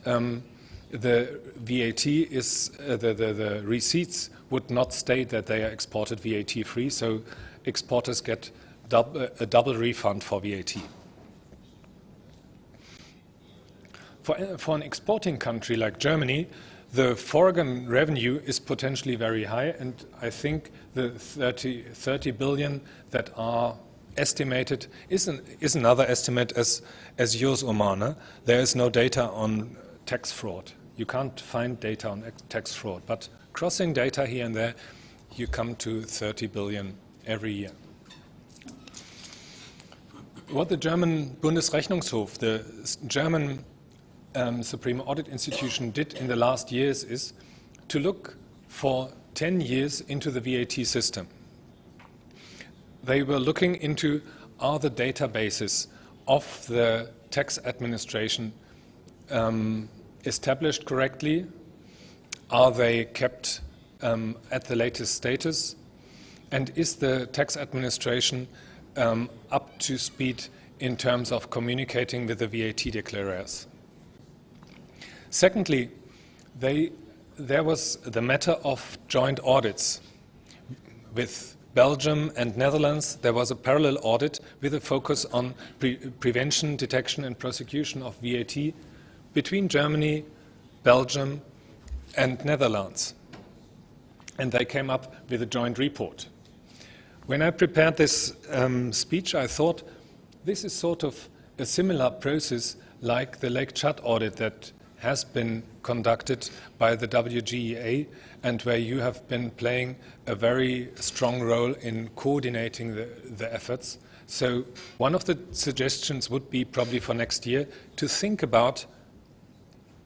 Speaker 4: the VAT is, the receipts would not state that they are exported VAT-free, so exporters get a double refund for VAT. For an exporting country like Germany, the foreign revenue is potentially very high, and I think the 30 billion that are estimated is another estimate as yours, Omar. There is no data on tax fraud. You can't find data on tax fraud, but crossing data here and there, you come to 30 billion every year. What the German Bundesrechnungshof, the German Supreme Audit Institution, did in the last years is to look for 10 years into the VAT system. They were looking into, are the databases of the tax administration established correctly? Are they kept at the latest status? And is the tax administration up to speed in terms of communicating with the VAT declarers? Secondly, there was the matter of joint audits. With Belgium and Netherlands, there was a parallel audit with a focus on prevention, detection and prosecution of VAT between Germany, Belgium and Netherlands. And they came up with a joint report. When I prepared this speech, I thought this is sort of a similar process like the Lake Chad audit that has been conducted by the WGEA, and where you have been playing a very strong role in coordinating the efforts. So one of the suggestions would be probably for next year to think about,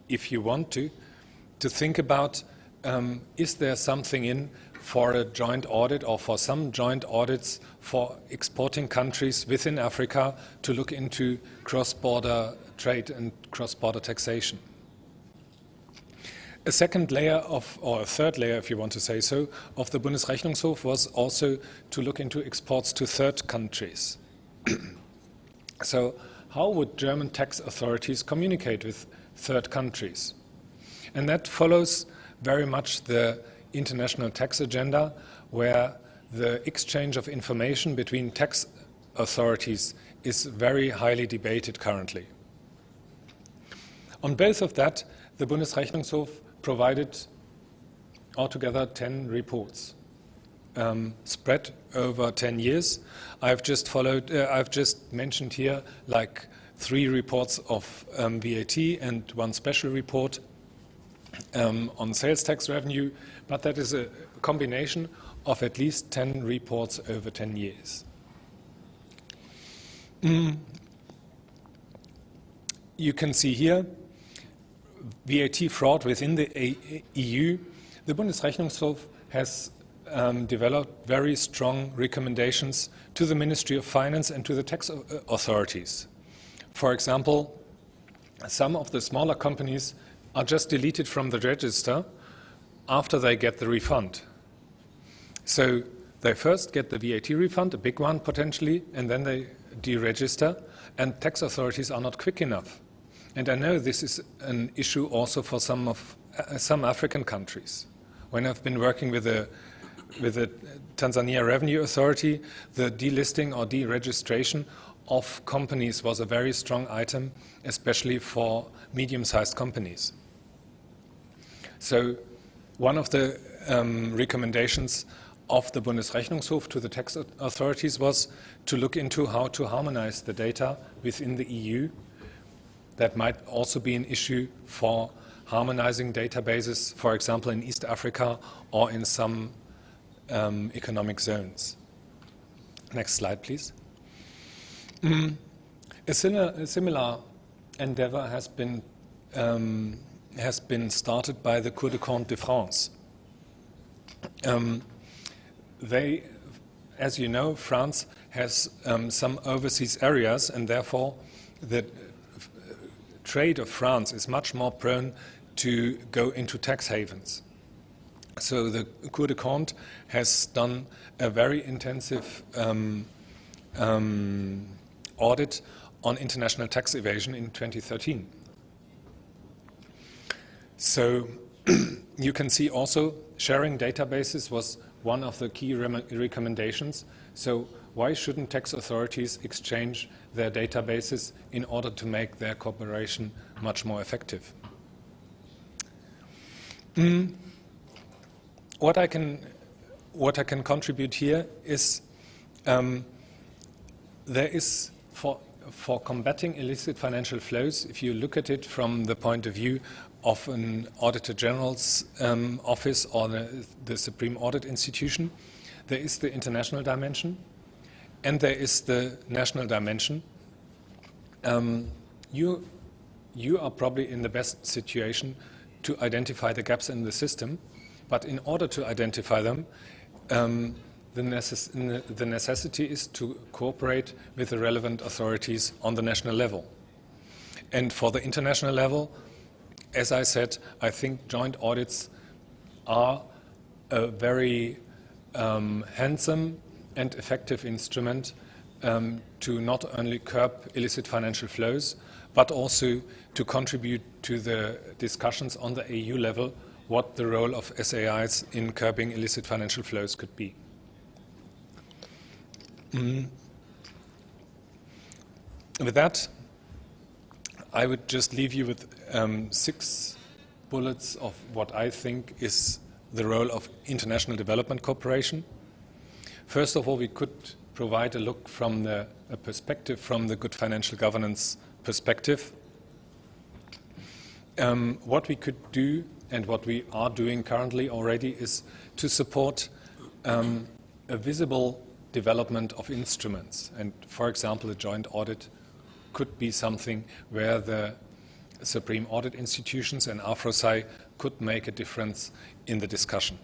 Speaker 4: if you want to think about, is there something in for a joint audit or for some joint audits for exporting countries within Africa to look into cross-border trade and cross-border taxation. A second layer or a third layer, if you want to say so, of the Bundesrechnungshof was also to look into exports to third countries. So how would German tax authorities communicate with third countries? And that follows very much the international tax agenda, where the exchange of information between tax authorities is very highly debated currently. On both of that, the Bundesrechnungshof provided altogether 10 reports, spread over 10 years. I've just mentioned here like 3 reports of VAT and 1 special report on sales tax revenue, but that is a combination of at least 10 reports over 10 years. You can see here VAT fraud within the EU. The Bundesrechnungshof has developed very strong recommendations to the Ministry of Finance and to the tax authorities. For example, some of the smaller companies are just deleted from the register after they get the refund. So they first get the VAT refund, a big one potentially, and then they deregister, and tax authorities are not quick enough. And I know this is an issue also for some African countries. When I've been working with the Tanzania Revenue Authority, the delisting or deregistration of companies was a very strong item, especially for medium-sized companies. So one of the recommendations of the Bundesrechnungshof to the tax authorities was to look into how to harmonize the data within the EU. That might also be an issue for harmonizing databases, for example, in East Africa or in some economic zones. Next slide, please. A similar endeavor has been started by the Cour des Comptes de France. As you know, France has some overseas areas, and therefore the trade of France is much more prone to go into tax havens. So the Cour des Comptes has done a very intensive audit on international tax evasion in 2013. So you can see also sharing databases was one of the key recommendations. So why shouldn't tax authorities exchange their databases in order to make their cooperation much more effective? What I can contribute here is there is for combating illicit financial flows, if you look at it from the point of view of an Auditor General's office or the Supreme Audit Institution, there is the international dimension and there is the national dimension. You are probably in the best situation to identify the gaps in the system, but in order to identify them, the necessity is to cooperate with the relevant authorities on the national level. And for the international level, as I said, I think joint audits are a very handsome and effective instrument to not only curb illicit financial flows, but also to contribute to the discussions on the EU level what the role of SAIs in curbing illicit financial flows could be. With that, I would just leave you with 6 bullets of what I think is the role of international development cooperation. First of all, we could provide a look from a perspective from the good financial governance perspective. What we could do and what we are doing currently already is to support a visible development of instruments. And for example, a joint audit could be something where the Supreme Audit Institutions and AFROSAI could make a difference in the discussion.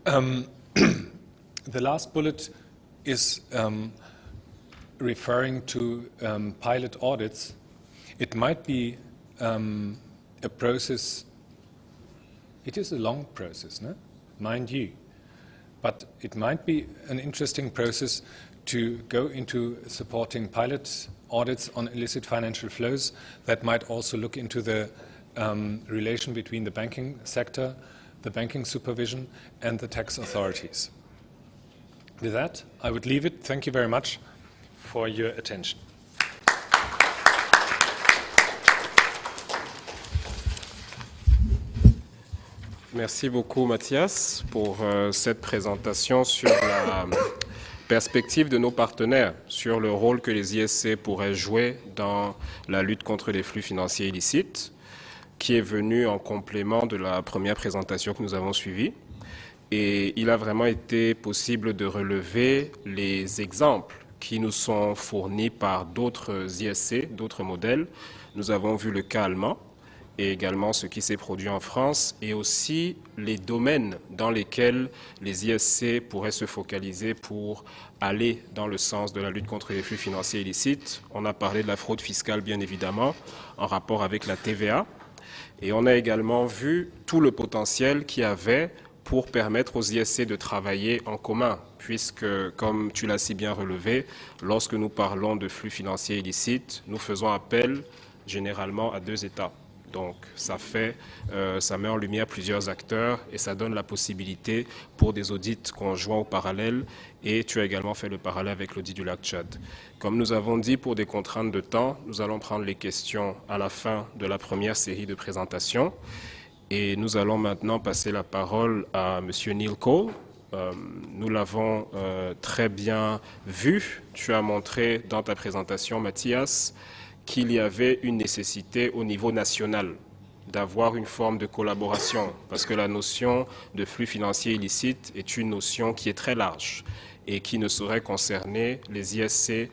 Speaker 4: The last bullet is referring to pilot audits. It might be a process, it is a long process, no? Mind you, but it might be an interesting process to go into supporting pilot audits on illicit financial flows that might also look into the relation between the banking sector, the banking supervision, and the tax authorities. With that, I would leave it. Thank you very much for your attention.
Speaker 2: Merci beaucoup, Mathias, pour cette présentation sur la perspective de nos partenaires, sur le rôle que les ISC pourraient jouer dans la lutte contre les flux financiers illicites, qui est venu en complément de la première présentation que nous avons suivie. Et il a vraiment été possible de relever les exemples qui nous sont fournis par d'autres ISC, d'autres modèles. Nous avons vu le cas allemand et également ce qui s'est produit en France et aussi les domaines dans lesquels les ISC pourraient se focaliser pour aller dans le sens de la lutte contre les flux financiers illicites. On a parlé de la fraude fiscale, bien évidemment, en rapport avec la TVA. Et on a également vu tout le potentiel qu'il y avait pour permettre aux ISC de travailler en commun, puisque, comme tu l'as si bien relevé, lorsque nous parlons de flux financiers illicites, nous faisons appel généralement à 2 États. Donc ça met en lumière plusieurs acteurs et ça donne la possibilité pour des audits conjoints au parallèle, et tu as également fait le parallèle avec l'audit du lac Tchad. Comme nous avons dit, pour des contraintes de temps, nous allons prendre les questions à la fin de la première série de présentations et nous allons maintenant passer la parole à M. Neil Cole. Nous l'avons très bien vu. Tu as montré dans ta présentation, Mathias, qu'il y avait une nécessité au niveau national d'avoir une forme de collaboration, parce que la notion de flux financier illicite est une notion qui est très large et qui ne saurait concerner les ISC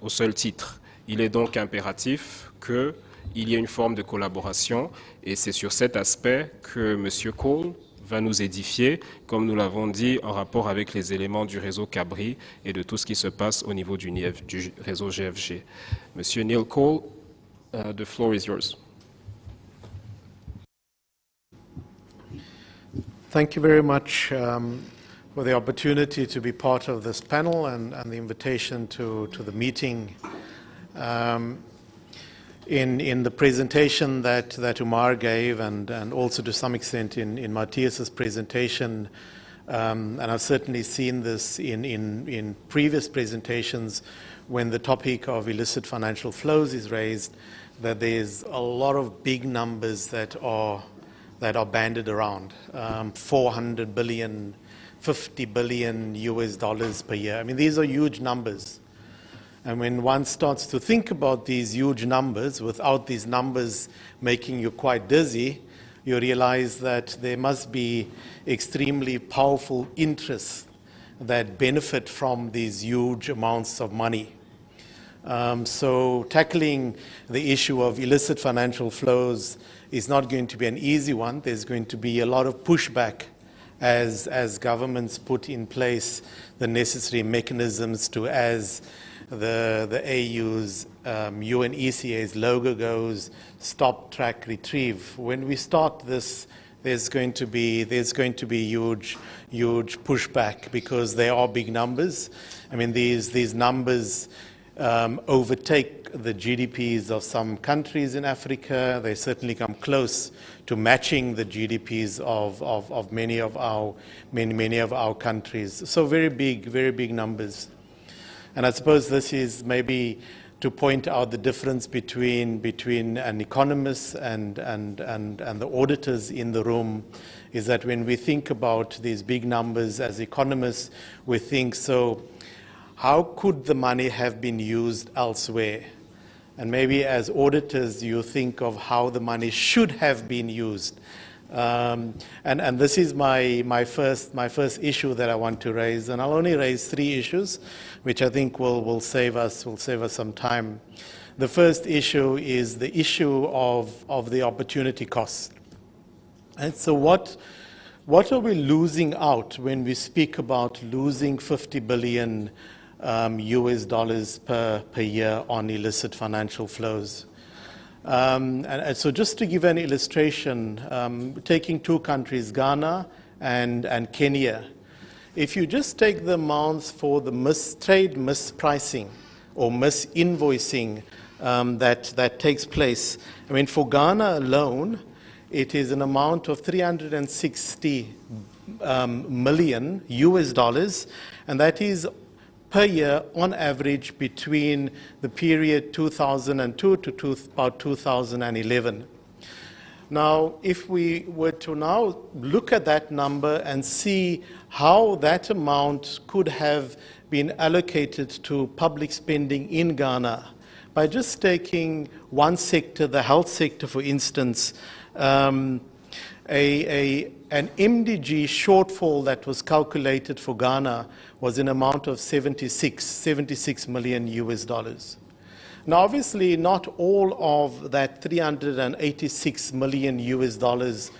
Speaker 2: au seul titre. Il est donc impératif qu'il y ait une forme de collaboration, et c'est sur cet aspect que M. Cole va nous édifier, comme nous l'avons dit, en rapport avec les éléments du réseau Cabri et de tout ce qui se passe au niveau du réseau GFG. Monsieur Neil Cole, the floor is yours.
Speaker 5: Thank you very much for the opportunity to be part of this panel and the invitation to the meeting. In the presentation that Umar gave, and also to some extent in Matthias's presentation, and I've certainly seen this in previous presentations when the topic of illicit financial flows is raised, that there's a lot of big numbers that are banded around, 400 billion, 50 billion US dollars per year. I mean, these are huge numbers. And when one starts to think about these huge numbers, without these numbers making you quite dizzy, you realize that there must be extremely powerful interests that benefit from these huge amounts of money. So tackling the issue of illicit financial flows is not going to be an easy one. There's going to be a lot of pushback as governments put in place the necessary mechanisms to, as the AU's UNECA's logo goes, stop, track, retrieve. When we start this, there's going to be huge pushback, because they are big numbers. I mean, these numbers overtake the GDPs of some countries in Africa. They certainly come close to matching the GDPs of many of our countries. So very big numbers. And I suppose this is maybe to point out the difference between an economist and the auditors in the room, is that when we think about these big numbers as economists, we think, so how could the money have been used elsewhere? And maybe as auditors, you think of how the money should have been used. And this is my first issue that I want to raise, and I'll only raise 3 issues, which I think will save us some time. The first issue is the issue of the opportunity cost. And so what are we losing out when we speak about losing 50 billion US dollars per year on illicit financial flows? And so just to give an illustration, taking 2 countries, Ghana and Kenya, if you just take the amounts for the trade mispricing or misinvoicing that takes place, I mean, for Ghana alone, it is an amount of 360 million US dollars, and that is per year on average between the period 2002 to about 2011. Now, if we were to now look at that number and see how that amount could have been allocated to public spending in Ghana, by just taking one sector, the health sector, for instance, an MDG shortfall that was calculated for Ghana was an amount of 76 million US dollars. Now, obviously, not all of that 386 million US dollars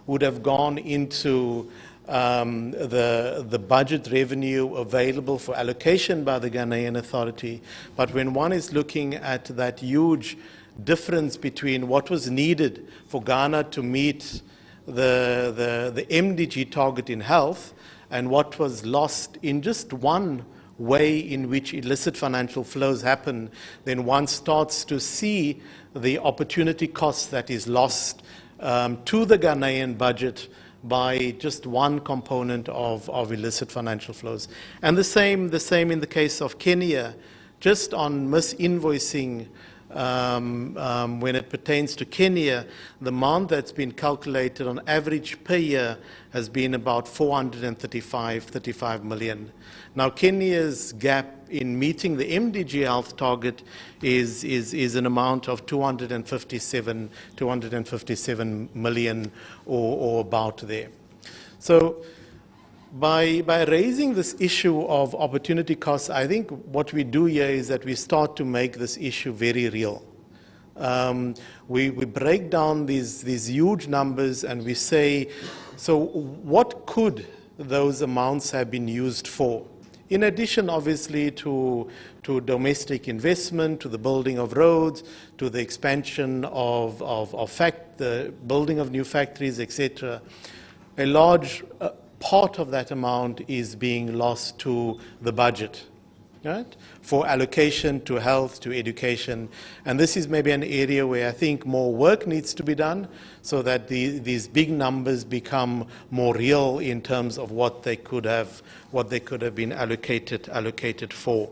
Speaker 5: would have gone into the budget revenue available for allocation by the Ghanaian Authority. But when one is looking at that huge difference between what was needed for Ghana to meet the MDG target in health and what was lost in just one way in which illicit financial flows happen, then one starts to see the opportunity cost that is lost to the Ghanaian budget by just one component of illicit financial flows. And the same in the case of Kenya, just on misinvoicing. When it pertains to Kenya, the amount that's been calculated on average per year has been about 35 million. Now, Kenya's gap in meeting the MDG health target is an amount of 257 million or about there. So by raising this issue of opportunity costs, I think what we do here is that we start to make this issue very real. We break down these huge numbers and we say, so what could those amounts have been used for? In addition, obviously, to domestic investment, to the building of roads, to the expansion of the building of new factories, etc. A large part of that amount is being lost to the budget, right? For allocation to health, to education. And this is maybe an area where I think more work needs to be done so that these big numbers become more real in terms of what they could have been allocated for.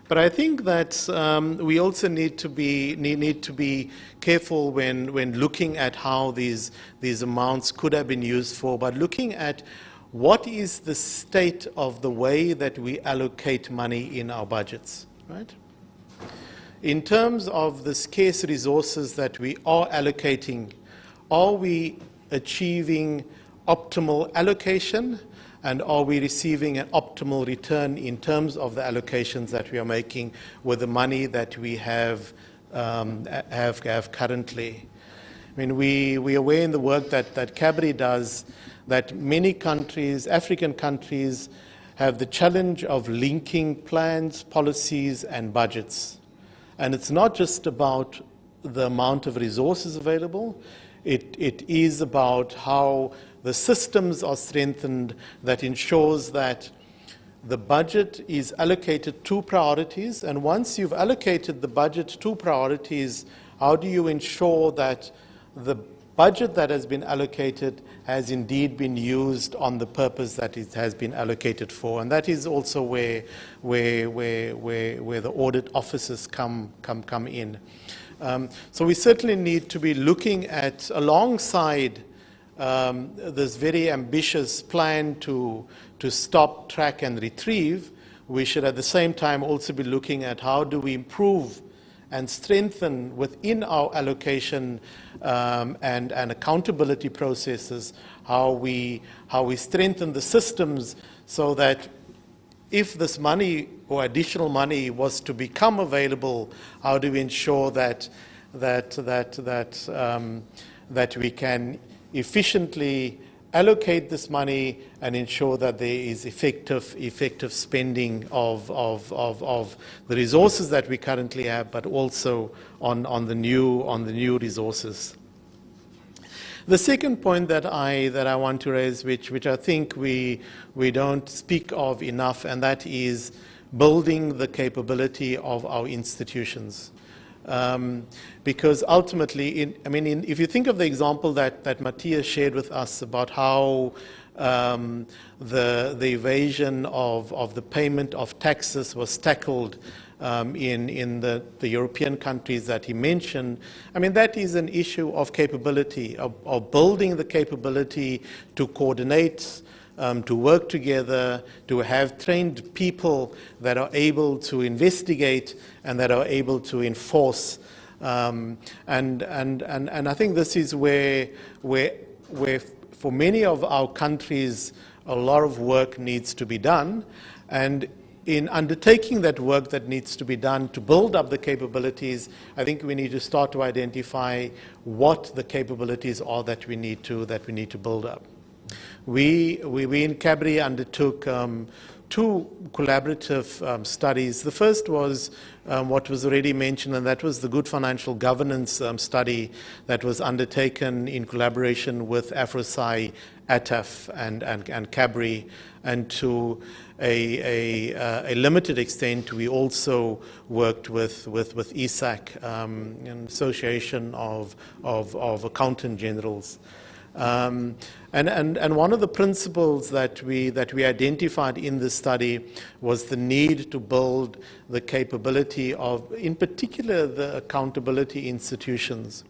Speaker 5: But I think that we also need to be careful when looking at how these amounts could have been used for, but looking at what is the state of the way that we allocate money in our budgets, right? In terms of the scarce resources that we are allocating, are we achieving optimal allocation? And are we receiving an optimal return in terms of the allocations that we are making with the money that we have currently? I mean, we are aware in the work that CABRI does that many countries, African countries, have the challenge of linking plans, policies, and budgets. And it's not just about the amount of resources available. It is about how the systems are strengthened that ensures that the budget is allocated to priorities. And once you've allocated the budget to priorities, how do you ensure that the budget that has been allocated has indeed been used on the purpose that it has been allocated for? And that is also where the audit officers come in. So we certainly need to be looking at, alongside this very ambitious plan to stop, track, and retrieve, we should at the same time also be looking at how do we improve and strengthen within our allocation and accountability processes, how we strengthen the systems so that if this money or additional money was to become available, how do we ensure that we can efficiently allocate this money and ensure that there is effective spending of the resources that we currently have, but also on the new resources. The second point that I want to raise, which I think we don't speak of enough, and that is building the capability of our institutions. Because ultimately, if you think of the example that Matthias shared with us about how the evasion of the payment of taxes was tackled in the European countries that he mentioned, that is an issue of capability, of building the capability to coordinate, to work together, to have trained people that are able to investigate and that are able to enforce. And I think this is where for many of our countries, a lot of work needs to be done. And in undertaking that work that needs to be done to build up the capabilities, I think we need to start to identify what the capabilities are that we need to build up. We in CABRI undertook two collaborative studies. The first was what was already mentioned, and that was the Good Financial Governance study that was undertaken in collaboration with AfroSci, ATAF, and CABRI, and to a limited extent, we also worked with ESAC, an association of accountant generals. And one of the principles that we identified in this study was the need to build the capability of, in particular, the accountability institutions.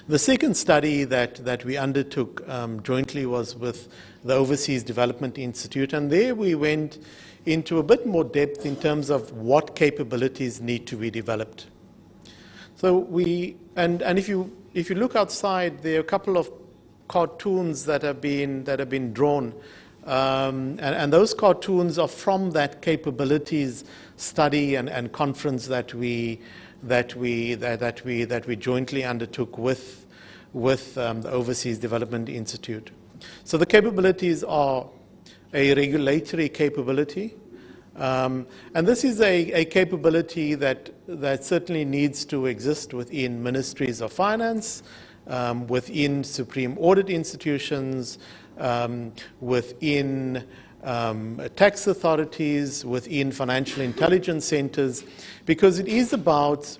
Speaker 5: The second study that we undertook jointly was with the Overseas Development Institute, and there we went into a bit more depth in terms of what capabilities need to be developed. So if you look outside, there are a couple of cartoons that have been drawn, and those cartoons are from that capabilities study and conference that we jointly undertook with the Overseas Development Institute. So the capabilities are a regulatory capability, and this is a capability that certainly needs to exist within ministries of finance, within supreme audit institutions, within tax authorities, within financial intelligence centers, because it is about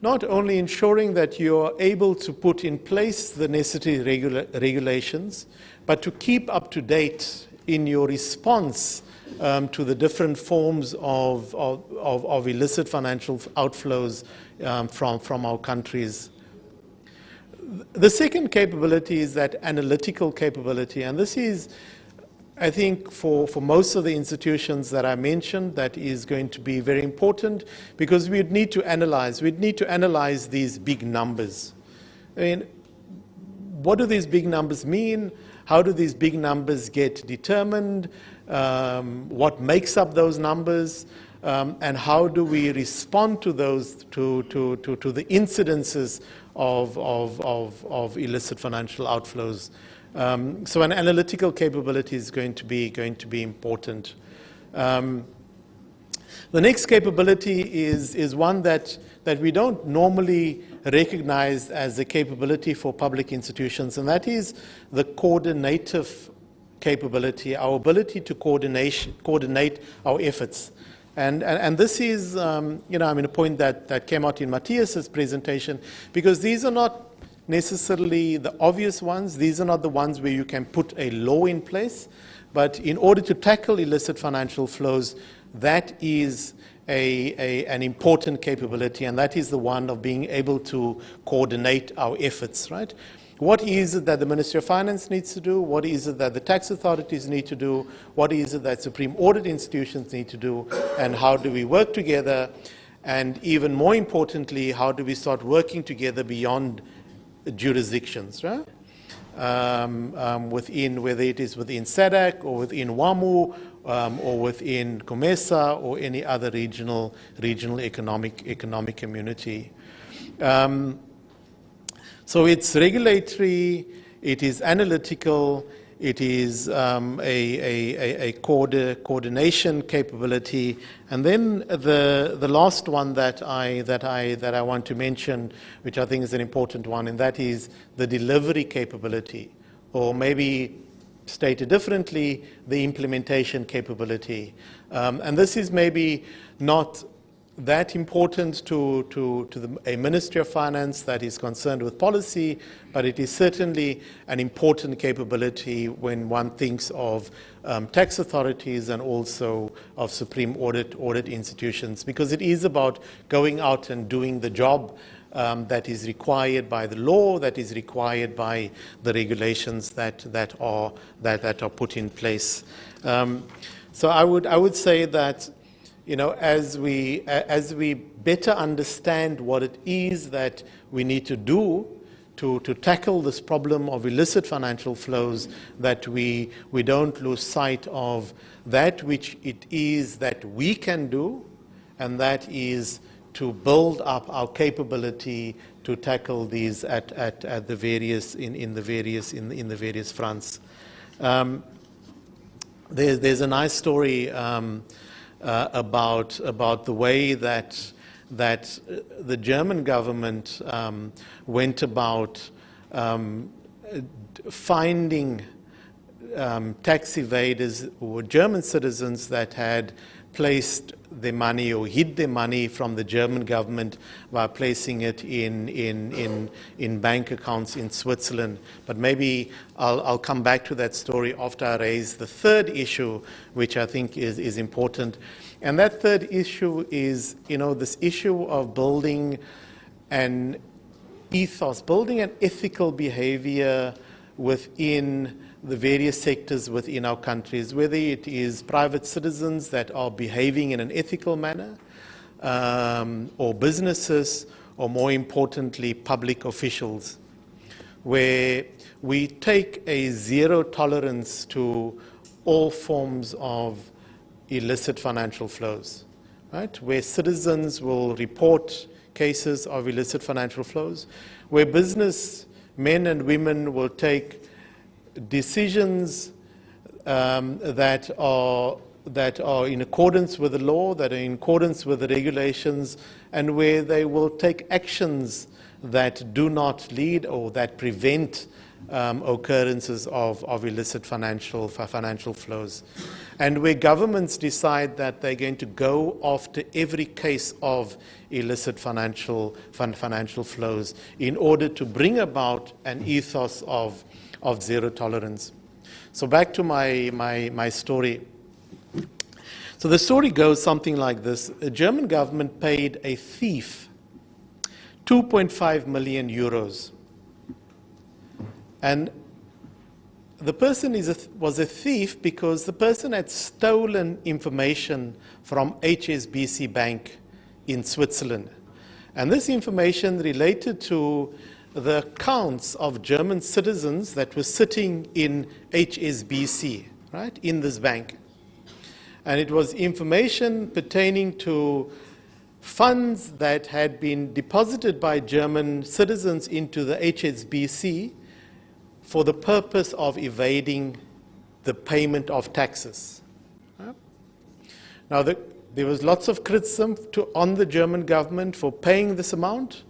Speaker 5: not only ensuring that you're able to put in place the necessary regulations, but to keep up to date in your response to the different forms of illicit financial outflows from our countries. The second capability is that analytical capability, and this is, I think, for most of the institutions that I mentioned, that is going to be very important, because we'd need to analyze these big numbers. I mean, what do these big numbers mean? How do these big numbers get determined? What makes up those numbers? And how do we respond to those, to the incidences of illicit financial outflows? So an analytical capability is going to be important. The next capability is one that we don't normally recognize as a capability for public institutions, and that is the coordinative capability, our ability to coordinate our efforts. And this is, a point that came out in Matthias's presentation, because these are not necessarily the obvious ones. These are not the ones where you can put a law in place. But in order to tackle illicit financial flows, that is an important capability, and that is the one of being able to coordinate our efforts, right? What is it that the Ministry of Finance needs to do? What is it that the tax authorities need to do? What is it that supreme audit institutions need to do? And how do we work together? And even more importantly, how do we start working together beyond jurisdictions, right? Within, whether it is within SADC or within WAMU or within COMESA or any other regional economic community. So it's regulatory, it is analytical, it is a coordination capability, and then the last one that I want to mention, which I think is an important one, and that is the delivery capability, or maybe stated differently, the implementation capability. And this is maybe not that important to a Ministry of Finance that is concerned with policy, but it is certainly an important capability when one thinks of tax authorities and also of supreme audit institutions, because it is about going out and doing the job that is required by the law, that is required by the regulations that are put in place. So I would say that, as we better understand what it is that we need to do to tackle this problem of illicit financial flows, that we don't lose sight of that which it is that we can do, and that is to build up our capability to tackle these at the various in the various fronts. there's a nice story about the way that the German government went about finding tax evaders or German citizens that had placed their money or hid their money from the German government by placing it in bank accounts in Switzerland. But maybe I'll come back to that story after I raise the third issue, which I think is important. And that third issue is, this issue of building an ethos, building an ethical behavior within the various sectors within our countries, whether it is private citizens that are behaving in an ethical manner, or businesses, or more importantly, public officials, where we take a zero tolerance to all forms of illicit financial flows, right? Where citizens will report cases of illicit financial flows, where business men and women will take decisions that are in accordance with the law, that are in accordance with the regulations, and where they will take actions that do not lead or that prevent occurrences of illicit financial flows. And where governments decide that they're going to go after every case of illicit financial flows in order to bring about an ethos of zero tolerance. So back to my story. So the story goes something like this. The German government paid a thief 2.5 million euros. And the person was a thief because the person had stolen information from HSBC Bank in Switzerland. And this information related to the accounts of German citizens that were sitting in HSBC, right, in this bank. And it was information pertaining to funds that had been deposited by German citizens into the HSBC for the purpose of evading the payment of taxes. Now, there was lots of criticism on the German government for paying this amount,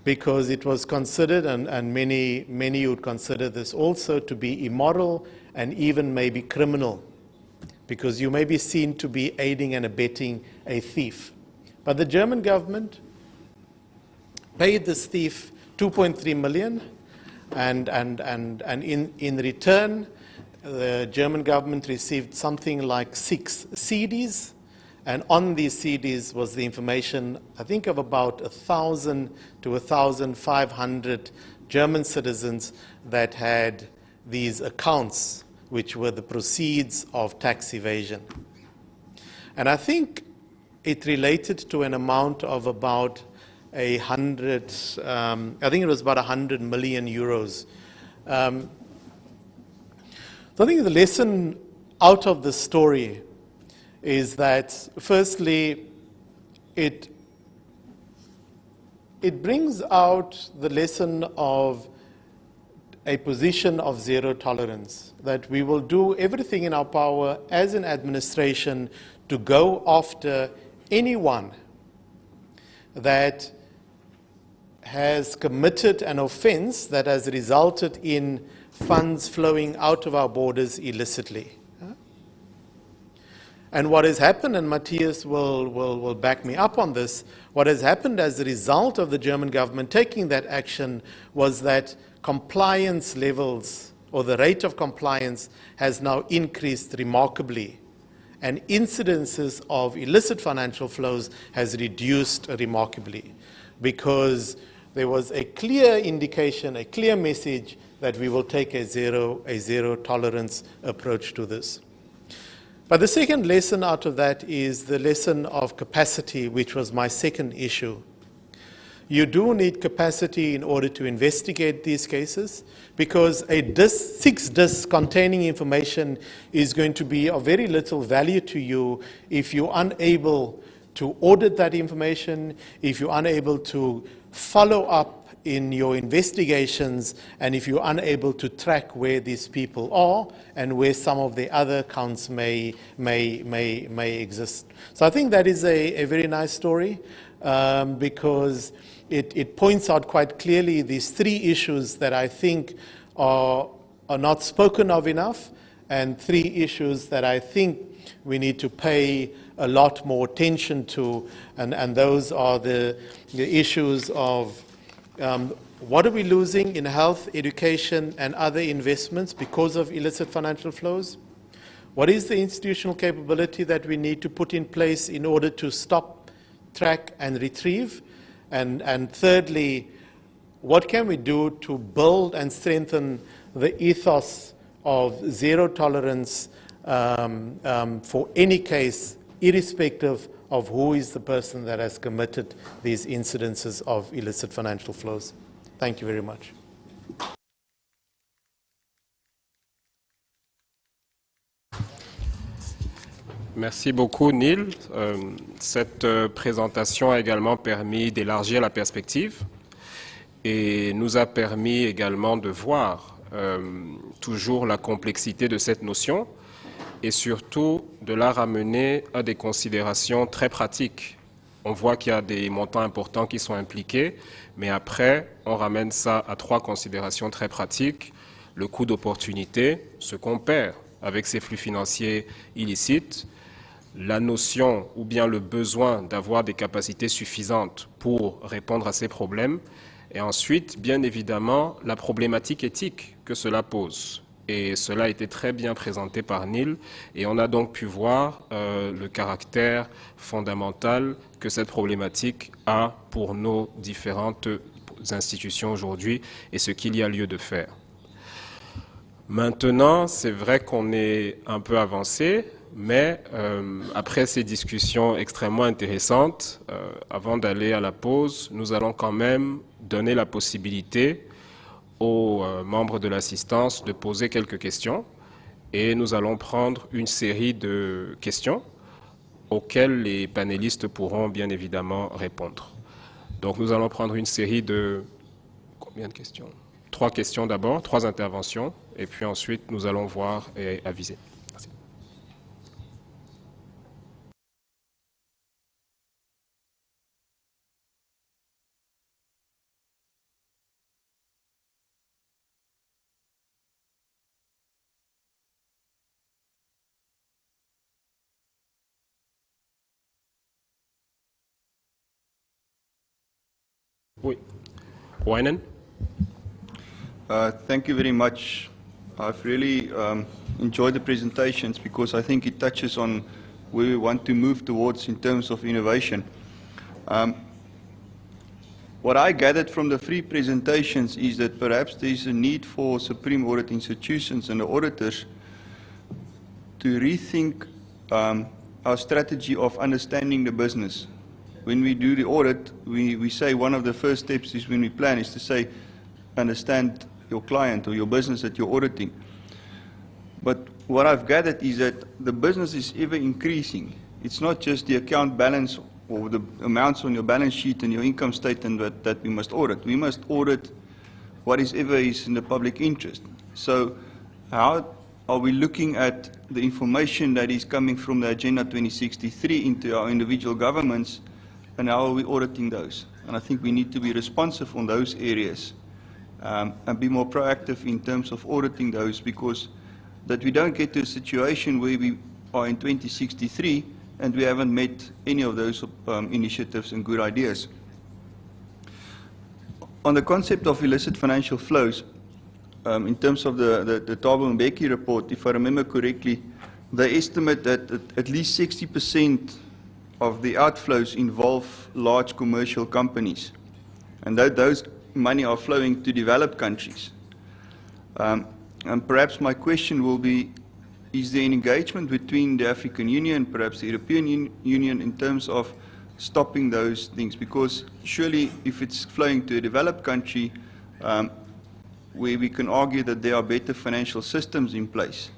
Speaker 5: because it was considered, and many would consider this also to be immoral and even maybe criminal, because you may be seen to be aiding and abetting a thief. But the German government paid this thief 2.3 million, and in return, the German government received something like 6 CDs. And on these CDs was the information, I think, of about 1,000 to 1,500 German citizens that had these accounts, which were the proceeds of tax evasion. And I think it related to an amount of about 100, I think it was about 100 million euros. So I think the lesson out of this story is that, firstly, it brings out the lesson of a position of zero tolerance, that we will do everything in our power as an administration to go after anyone that has committed an offense that has resulted in funds flowing out of our borders illicitly. And what has happened, and Matthias will back me up on this, what has happened as a result of the German government taking that action was that compliance levels, or the rate of compliance, has now increased remarkably. And incidences of illicit financial flows has reduced remarkably, because there was a clear indication, a clear message that we will take a zero tolerance approach to this. But the second lesson out of that is the lesson of capacity, which was my second issue. You do need capacity in order to investigate these cases, because a 6 discs containing information is going to be of very little value to you if you're unable to audit that information, if you're unable to follow up in your investigations, and if you're unable to track where these people are and where some of the other accounts may exist. So I think that is a very nice story, because it points out quite clearly these three issues that I think are not spoken of enough, and three issues that I think we need to pay a lot more attention to, and those are the issues of what are we losing in health, education, and other investments because of illicit financial flows? What is the institutional capability that we need to put in place in order to stop, track, and retrieve? And thirdly, what can we do to build and strengthen the ethos of zero tolerance for any case, irrespective of who is the person that has committed these incidences of illicit financial flows? Thank you very much.
Speaker 2: Merci beaucoup, Neil. Cette présentation a également permis d'élargir la perspective et nous a permis également de voir toujours la complexité de cette notion et surtout de la ramener à des considérations très pratiques. On voit qu'il y a des montants importants qui sont impliqués, mais après, on ramène ça à trois considérations très pratiques. Le coût d'opportunité, ce qu'on perd avec ces flux financiers illicites, la notion ou bien le besoin d'avoir des capacités suffisantes pour répondre à ces problèmes, et ensuite, bien évidemment, la problématique éthique que cela pose. Et cela a été très bien présenté par Neil, et on a donc pu voir le caractère fondamental que cette problématique a pour nos différentes institutions aujourd'hui et ce qu'il y a lieu de faire. Maintenant, c'est vrai qu'on est un peu avancé, mais après ces discussions extrêmement intéressantes, avant d'aller à la pause, nous allons quand même donner la possibilité aux membres de l'assistance de poser quelques questions, et nous allons prendre une série de questions auxquelles les panélistes pourront bien évidemment répondre. Donc nous allons prendre une série de... Combien de questions? 3 questions d'abord, 3 interventions, et puis ensuite nous allons voir et aviser. Merci. Oui. Wynan?
Speaker 6: Thank you very much. I've really enjoyed the presentations because I think it touches on where we want to move towards in terms of innovation. What I gathered from the 3 presentations is that perhaps there's a need for Supreme Audit institutions and the auditors to rethink our strategy of understanding the business. When we do the audit, we say one of the first steps is when we plan is to say, understand your client or your business that you're auditing. But what I've gathered is that the business is ever increasing. It's not just the account balance or the amounts on your balance sheet and your income statement that we must audit. We must audit what is ever is in the public interest. So how are we looking at the information that is coming from the Agenda 2063 into our individual governments, and how are we auditing those? And I think we need to be responsive on those areas and be more proactive in terms of auditing those, because that we don't get to a situation where we are in 2063 and we haven't met any of those initiatives and good ideas. On the concept of illicit financial flows, in terms of the Thabo Mbeki report, if I remember correctly, they estimate that at least 60% of the outflows involve large commercial companies, and that those money are flowing to developed countries. And perhaps my question will be, is there an engagement between the African Union, perhaps the European Union, in terms of stopping those things? Because surely if it's flowing to a developed country, where we can argue that there are better financial systems in place,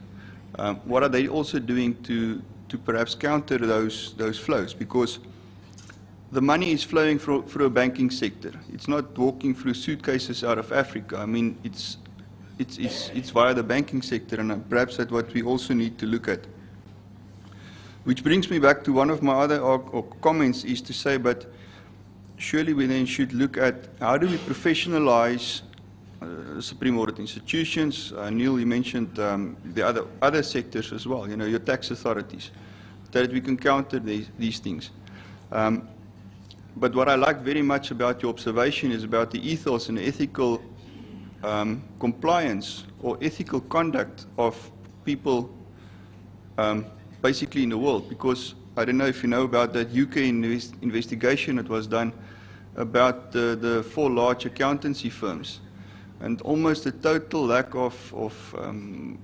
Speaker 6: what are they also doing to perhaps counter those flows? Because the money is flowing through a banking sector. It's not walking through suitcases out of Africa. I mean, it's via the banking sector, and perhaps that's what we also need to look at. Which brings me back to one of my other comments, is to say, but surely we then should look at how do we professionalize Supreme Audit institutions. Neil, you mentioned the other sectors as well, you know, your tax authorities, that we can counter these things. But what I like very much about your observation is about the ethos and ethical compliance or ethical conduct of people basically in the world. Because I don't know if you know about that UK investigation that was done about the 4 large accountancy firms, and almost a total lack of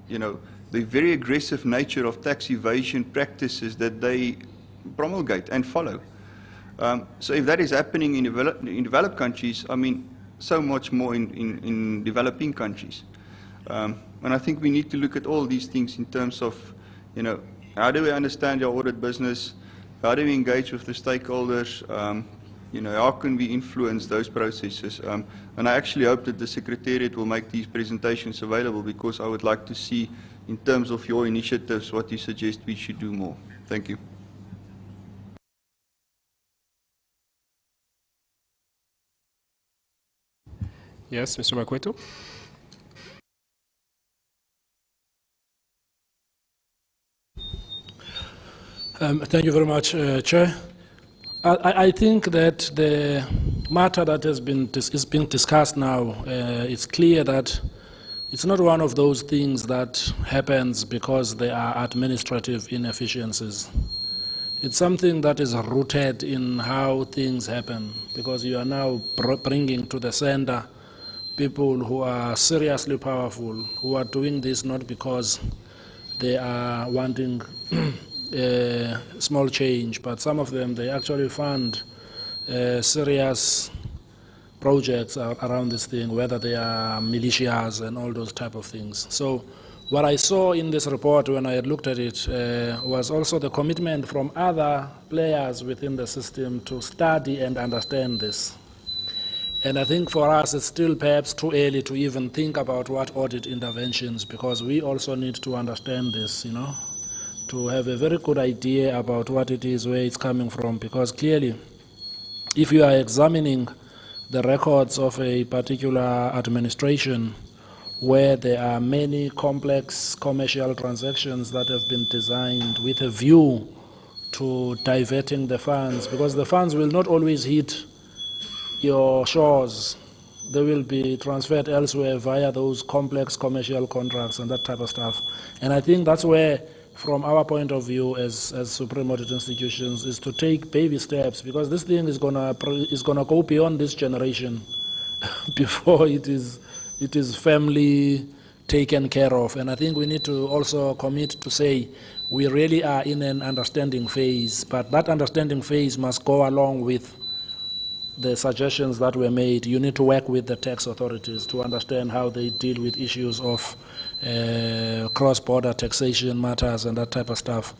Speaker 6: you know, the very aggressive nature of tax evasion practices that they promulgate and follow. So if that is happening in developed countries, I mean, so much more in developing countries. And I think we need to look at all these things in terms of, you know, how do we understand our audit business? How do we engage with the stakeholders? You know, how can we influence those processes? And I actually hope that the Secretariat will make these presentations available, because I would like to see, in terms of your initiatives, what you suggest we should do more. Thank you.
Speaker 2: Yes, Mr. Makweto.
Speaker 7: Thank you very much, Chair. I think that the matter that is being discussed now, it's clear that it's not one of those things that happens because there are administrative inefficiencies. It's something that is rooted in how things happen, because you are now bringing to the center people who are seriously powerful, who are doing this not because they are wanting small change, but some of them, they actually fund serious projects around this thing, whether they are militias and all those type of things. So what I saw in this report when I had looked at it was also the commitment from other players within the system to study and understand this. And I think for us it's still perhaps too early to even think about what audit interventions, because we also need to understand this, you know, to have a very good idea about what it is, where it's coming from, because clearly if you are examining the records of a particular administration where there are many complex commercial transactions that have been designed with a view to diverting the funds, because the funds will not always hit your shores, they will be transferred elsewhere via those complex commercial contracts and that type of stuff. And I think that's where, from our point of view as Supreme Audit institutions, is to take baby steps, because this thing is gonna go beyond this generation before it is firmly taken care of. And I think we need to also commit to say we really are in an understanding phase, but that understanding phase must go along with the suggestions that were made. You need to work with the tax authorities to understand how they deal with issues of cross-border taxation matters and that type of stuff,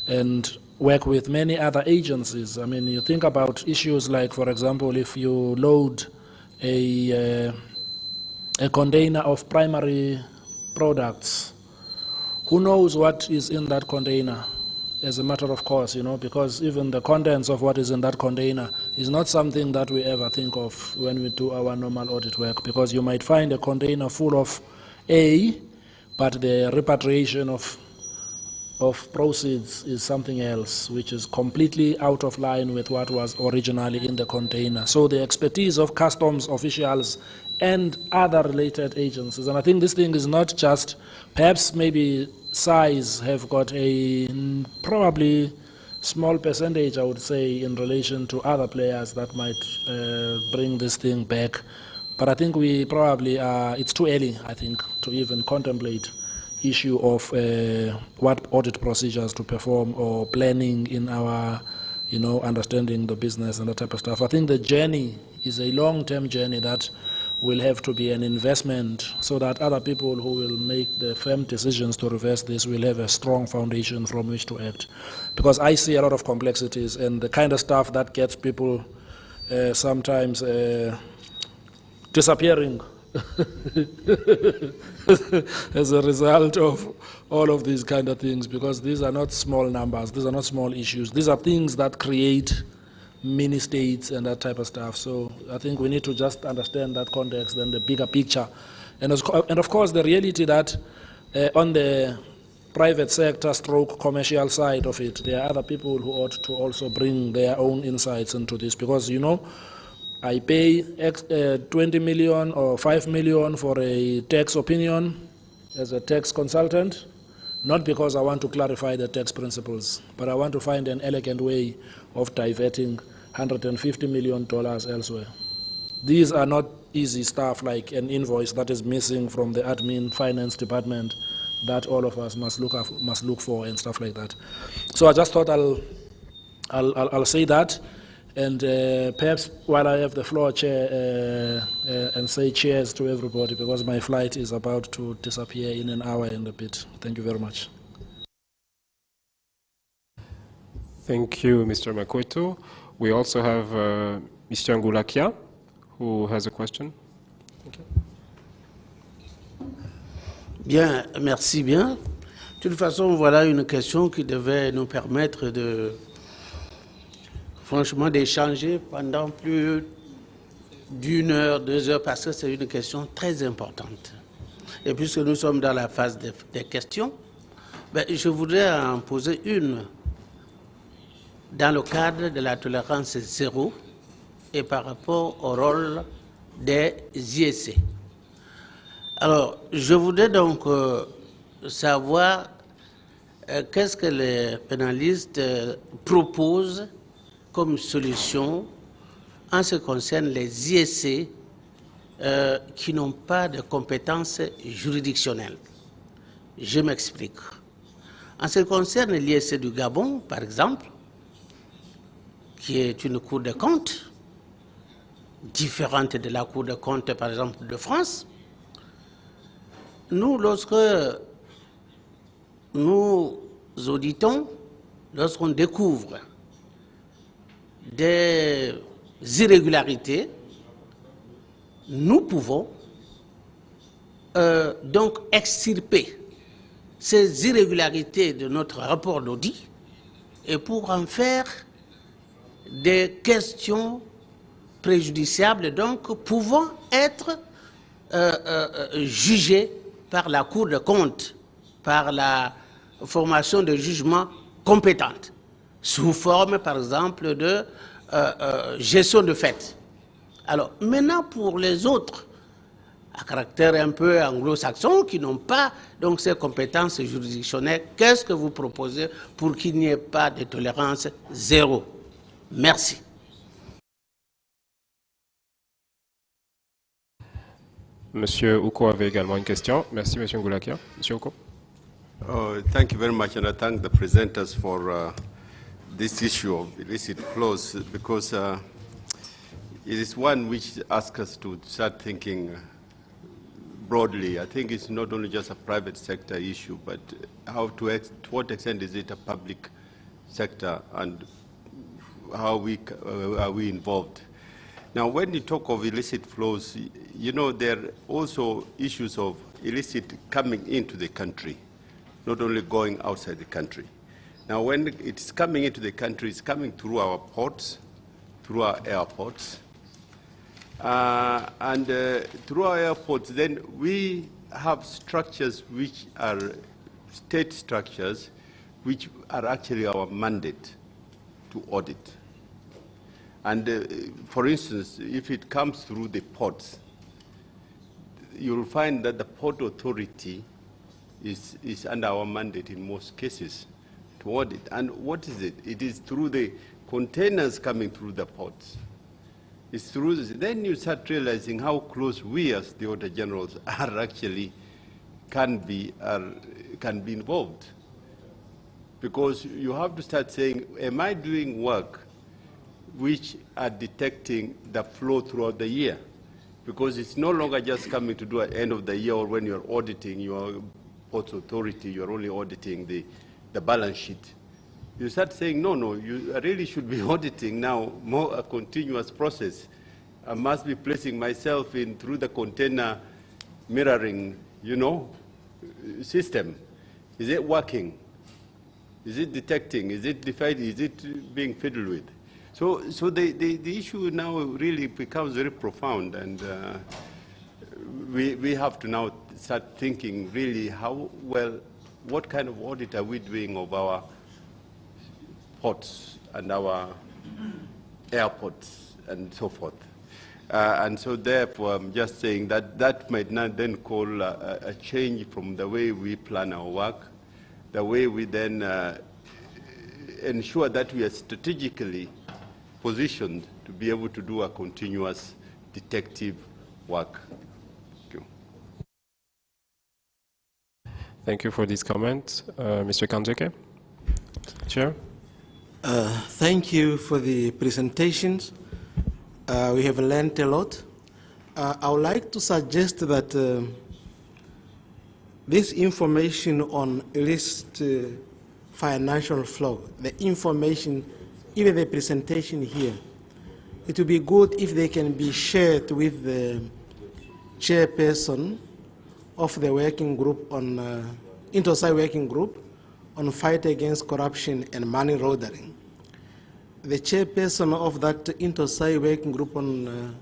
Speaker 7: and work with many other agencies. I mean, you think about issues like, for example, if you load a container of primary products, who knows what is in that container? As a matter of course, you know, because even the contents of what is in that container is not something that we ever think of when we do our normal audit work, because you might find a container full of A, but the repatriation of proceeds is something else, which is completely out of line with what was originally in the container. So the expertise of customs officials and other related agencies, and I think this thing is not just, perhaps maybe size have got a probably small percentage, I would say, in relation to other players that might bring this thing back. But I think we probably are, it's too early, I think, to even contemplate issue of what audit procedures to perform or planning in our, you know, understanding the business and that type of stuff. I think the journey is a long-term journey that will have to be an investment so that other people who will make the firm decisions to reverse this will have a strong foundation from which to act. Because I see a lot of complexities and the kind of stuff that gets people sometimes disappearing as a result of all of these kind of things, because these are not small numbers, these are not small issues, these are things that create mini states and that type of stuff. So I think we need to just understand that context and the bigger picture. And of course the reality that on the private sector stroke commercial side of it, there are other people who ought to also bring their own insights into this, because I pay 20 million or 5 million for a tax opinion as a tax consultant, not because I want to clarify the tax principles, but I want to find an elegant way of diverting $150 million elsewhere. These are not easy stuff like an invoice that is missing from the admin finance department that all of us must look for and stuff like that. So I just thought I'll say that, and perhaps while I have the floor, Chair, and say cheers to everybody, because my flight is about to disappear in an hour and a bit. Thank you very much.
Speaker 2: Thank you, Mr. Makweto. We also have Mr. Ngulakia, who has a question. Thank you.
Speaker 8: Bien, merci bien. De toute façon, voilà une question qui devait nous permettre franchement d'échanger pendant plus d'1 heure, 2 heures, parce que c'est une question très importante. Et puisque nous sommes dans la phase des questions, je voudrais en poser une dans le cadre de la tolérance zéro et par rapport au rôle des IEC. Alors, je voudrais donc savoir qu'est-ce que les pénalistes proposent comme solution en ce qui concerne les IEC qui n'ont pas de compétences juridictionnelles. Je m'explique. En ce qui concerne l'IEC du Gabon, par exemple, qui est une Cour des comptes, différente de la Cour des comptes, par exemple, de France, nous, lorsque nous auditons, lorsqu'on découvre des irrégularités, nous pouvons donc extirper ces irrégularités de notre rapport d'audit et pour en faire des questions préjudiciables, donc pouvant être jugées par la Cour des comptes, par la formation de jugement compétente, sous forme, par exemple, de gestion de fait. Alors, maintenant, pour les autres, à caractère un peu anglo-saxon, qui n'ont pas donc ces compétences juridictionnelles, qu'est-ce que vous proposez pour qu'il n'y ait pas de tolérance zéro? Merci.
Speaker 2: Monsieur Ouko avait également une question. Merci, Monsieur Ngulakia. Monsieur Ouko.
Speaker 9: Thank you very much, and I thank the presenters for this issue of illicit flows, because it is one which asks us to start thinking broadly. I think it's not only just a private sector issue, but to what extent is it a public sector, and how are we involved? Now, when you talk of illicit flows, there are also issues of illicit coming into the country, not only going outside the country. Now, when it's coming into the country, it's coming through our ports, through our airports. And through our airports, then we have structures which are state structures, which are actually our mandate to audit. And for instance, if it comes through the ports, you'll find that the Port Authority is under our mandate in most cases to audit. And what is it? It is through the containers coming through the ports. It's through this. Then you start realizing how close we as the Auditor Generals are actually can be involved. Because you have to start saying, am I doing work which are detecting the flow throughout the year? because it's no longer just coming to do at the end of the year or when you're auditing your ports authority, you're only auditing the balance sheet. You start saying, no, you really should be auditing now more a continuous process. I must be placing myself in through the container mirroring, system. Is it working? Is it detecting? Is it defining? Is it being fiddled with? So the issue now really becomes very profound, and we have to now start thinking really what kind of audit are we doing of our ports and our airports and so forth. And so therefore, I'm just saying that might not then call a change from the way we plan our work, the way we then ensure that we are strategically positioned to be able to do a continuous detective work. Thank you.
Speaker 2: Thank you for this comment. Mr. Kanjeke, Chair.
Speaker 1: Thank you for the presentations. We have learned a lot. I would like to suggest that this information on illicit financial flow, the information, even the presentation here, it would be good if they can be shared with the chairperson of the working group on, inter-side working group on fight against corruption and money laundering. The chairperson of that inter-side working group on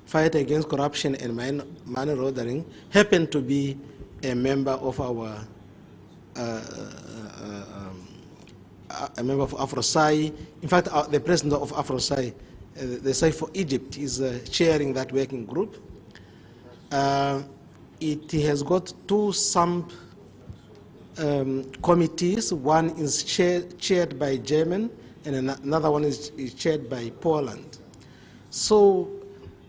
Speaker 1: fight against corruption and money laundering happened to be a member of our a member of AfroSci. In fact, the president of AfroSci, the SAI for Egypt, is chairing that working group. It has got two committees. One is chaired by German, and another one is chaired by Poland. So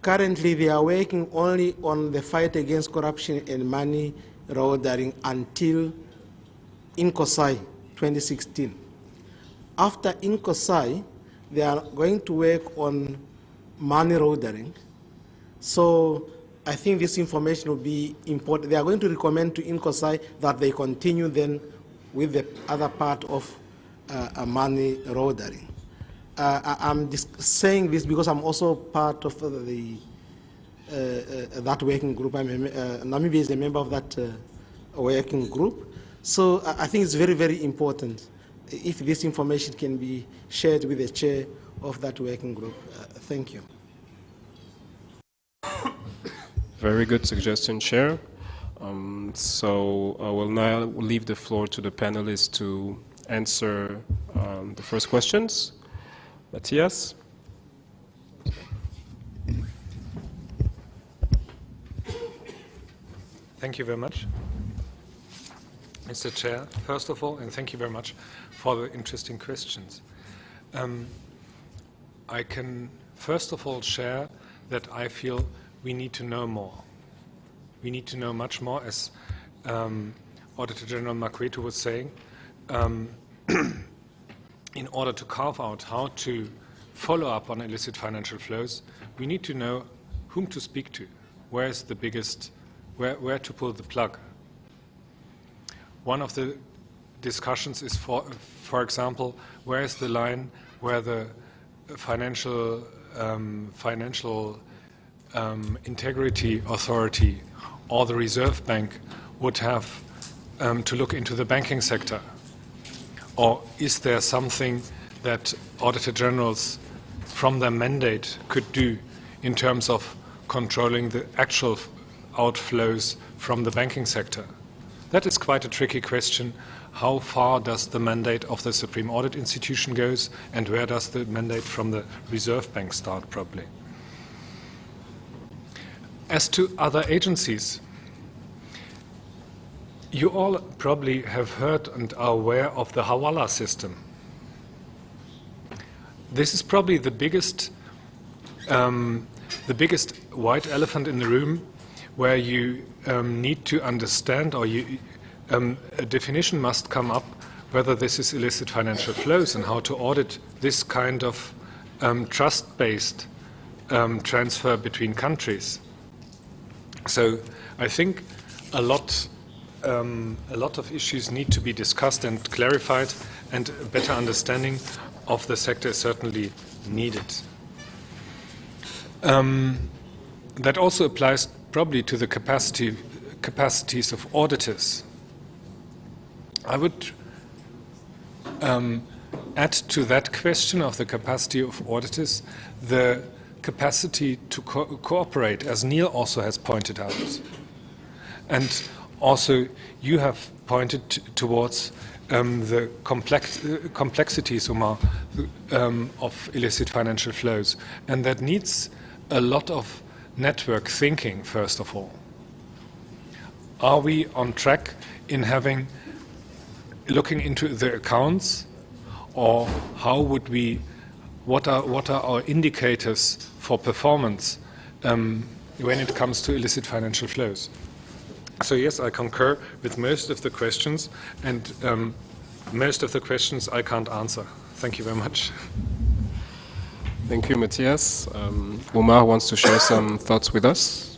Speaker 1: currently they are working only on the fight against corruption and money laundering until INCOSAI 2016. After INCOSAI, they are going to work on money laundering. So I think this information will be important. They are going to recommend to INCOSAI that they continue then with the other part of money laundering. I'm saying this because I'm also part of that working group. Namibia is a member of that working group. So I think it's very, very important if this information can be shared with the chair of that working group. Thank you.
Speaker 2: Very good suggestion, Chair. So I will now leave the floor to the panelists to answer the first questions. Matthias?
Speaker 4: Thank you very much, Mr. Chair, first of all, and thank you very much for the interesting questions. I can first of all share that I feel we need to know more. We need to know much more, as Auditor General Makwetu was saying, in order to carve out how to follow up on illicit financial flows. We need to know whom to speak to, where's the biggest, where to pull the plug. One of the discussions is, for example, where is the line where the financial integrity authority or the Reserve Bank would have to look into the banking sector? Or is there something that Auditor Generals from their mandate could do in terms of controlling the actual outflows from the banking sector? That is quite a tricky question. How far does the mandate of the Supreme Audit Institution goes, and where does the mandate from the Reserve Bank start, probably? As to other agencies, you all probably have heard and are aware of the Hawala system. This is probably the biggest white elephant in the room, where you need to understand, or a definition must come up whether this is illicit financial flows and how to audit this kind of trust-based transfer between countries. So I think a lot of issues need to be discussed and clarified, and a better understanding of the sector is certainly needed. That also applies probably to the capacities of auditors. I would add to that question of the capacity of auditors the capacity to cooperate, as Neil also has pointed out. And also you have pointed towards the complexities, Omar, of illicit financial flows. And that needs a lot of network thinking, first of all. Are we on track in looking into the accounts, or how would we, what are our indicators for performance when it comes to illicit financial flows? So yes, I concur with most of the questions, and most of the questions I can't answer. Thank you very much.
Speaker 2: Thank you, Matthias. Omar wants to share some thoughts with us.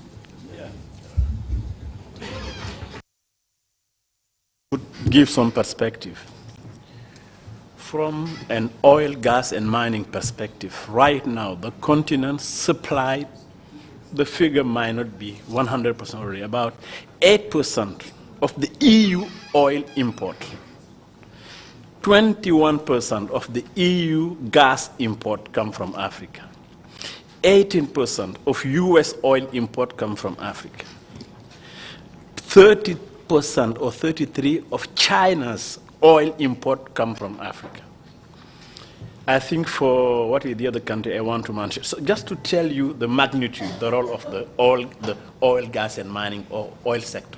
Speaker 3: Would give some perspective. From an oil, gas, and mining perspective, right now, the continent's supply, the figure might not be 100% already, about 8% of the EU oil import, 21% of the EU gas import come from Africa, 18% of US oil import come from Africa, 30% or 33% of China's oil import come from Africa. I think for what is the other country I want to mention, so just to tell you the magnitude, the role of the oil, gas, and mining or oil sector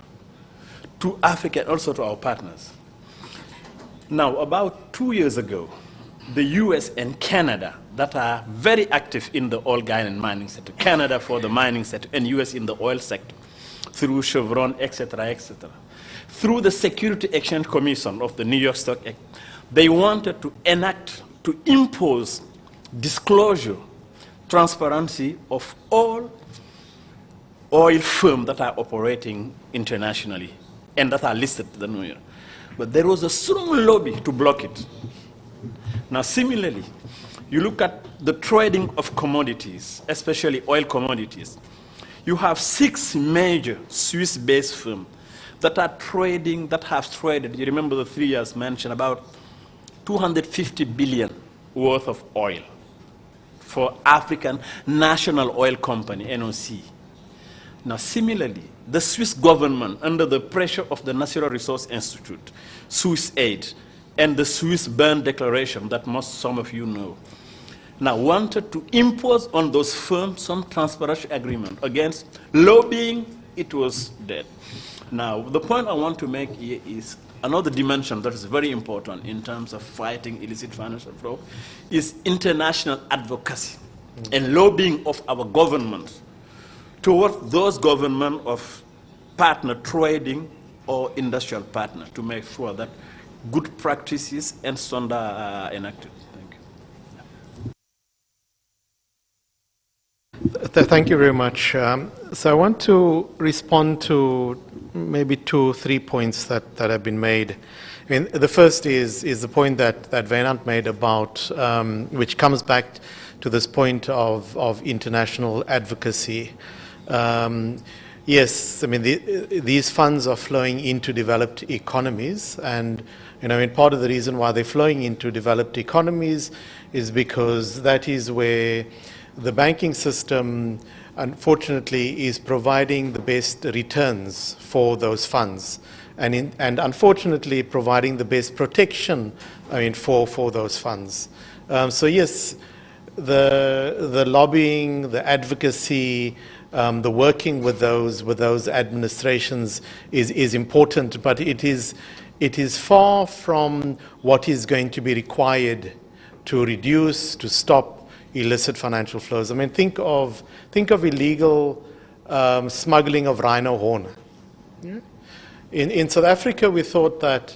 Speaker 3: to Africa and also to our partners. Now, about 2 years ago, the US and Canada, that are very active in the oil, gas, and mining sector, Canada for the mining sector and US in the oil sector, through Chevron, etc., through the Security Exchange Commission of the New York Stock Exchange, they wanted to impose disclosure, transparency of all oil firms that are operating internationally and that are listed in the New York. But there was a strong lobby to block it. Now, similarly, you look at the trading of commodities, especially oil commodities. You have 6 major Swiss-based firms that are trading, that have traded, you remember the 3 years mentioned, about 250 billion worth of oil for African National Oil Company, NOC. Now, similarly, the Swiss government, under the pressure of the Natural Resource Institute, Swiss Aid, and the Swiss Bern Declaration that some of you know, now wanted to impose on those firms some transparency agreement. Against lobbying, it was dead. Now, the point I want to make here is another dimension that is very important in terms of fighting illicit financial flow is international advocacy and lobbying of our governments towards those government of partner trading or industrial partner to make sure that good practices and standards are enacted. Thank you.
Speaker 5: Thank you very much. So I want to respond to maybe 2 or 3 points that have been made. I mean, the first is the point that Wynand made about, which comes back to this point of international advocacy. Yes, I mean, these funds are flowing into developed economies, and part of the reason why they're flowing into developed economies is because that is where the banking system, unfortunately, is providing the best returns for those funds, and unfortunately providing the best protection, for those funds. So yes, the lobbying, the advocacy, the working with those administrations is important, but it is far from what is going to be required to reduce, to stop illicit financial flows. I mean, think of illegal smuggling of rhino horn. In South Africa, we thought that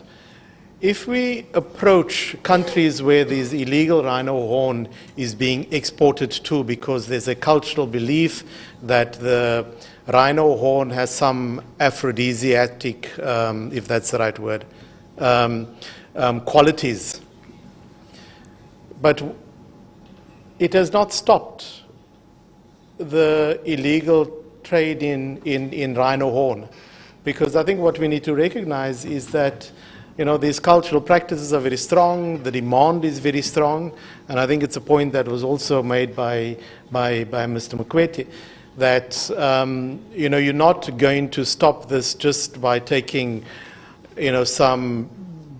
Speaker 5: if we approach countries where this illegal rhino horn is being exported to because there's a cultural belief that the rhino horn has some aphrodisiac, if that's the right word, qualities, but it has not stopped the illegal trade in rhino horn, because I think what we need to recognize is that these cultural practices are very strong, the demand is very strong, and I think it's a point that was also made by Mr. Mukwete, that you're not going to stop this just by taking some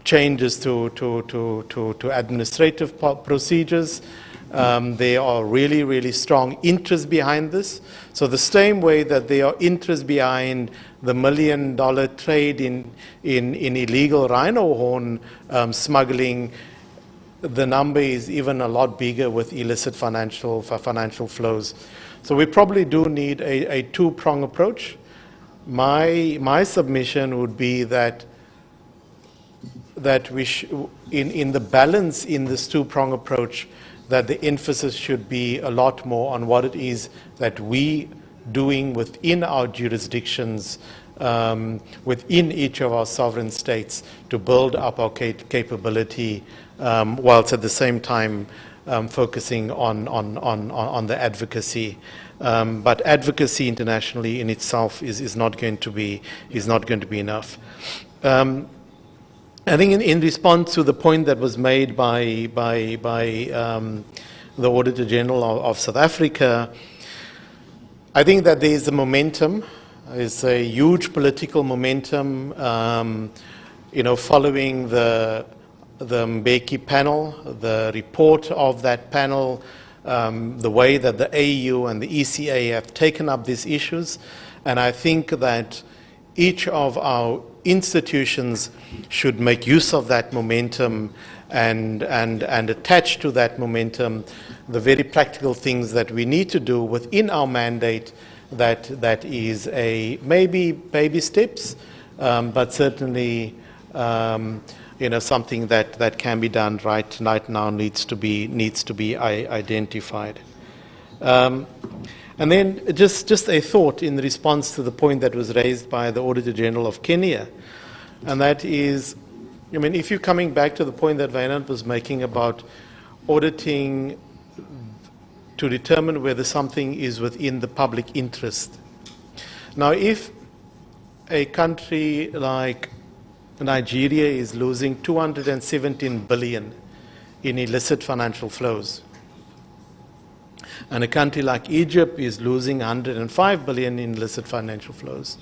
Speaker 5: changes to administrative procedures. There are really, really strong interests behind this. So the same way that there are interests behind the $1 million trade in illegal rhino horn smuggling, the number is even a lot bigger with illicit financial flows. So we probably do need a two-prong approach. My submission would be that we in the balance in this two-prong approach, that the emphasis should be a lot more on what it is that we doing within our jurisdictions, within each of our sovereign states, to build up our capability, whilst at the same time focusing on the advocacy. But advocacy internationally in itself is not going to be enough. I think in response to the point that was made by the Auditor General of South Africa, I think that there is a momentum. There's a huge political momentum, following the Mbeki panel, the report of that panel, the way that the AU and the ECA have taken up these issues, and I think that each of our institutions should make use of that momentum and attach to that momentum the very practical things that we need to do within our mandate, that is maybe baby steps, but certainly something that can be done right now needs to be identified. And then just a thought in response to the point that was raised by the Auditor General of Kenya, and that is, if you're coming back to the point that Wynand was making about auditing to determine whether something is within the public interest. Now, if a country like Nigeria is losing 217 billion in illicit financial flows, and a country like Egypt is losing 105 billion in illicit financial flows,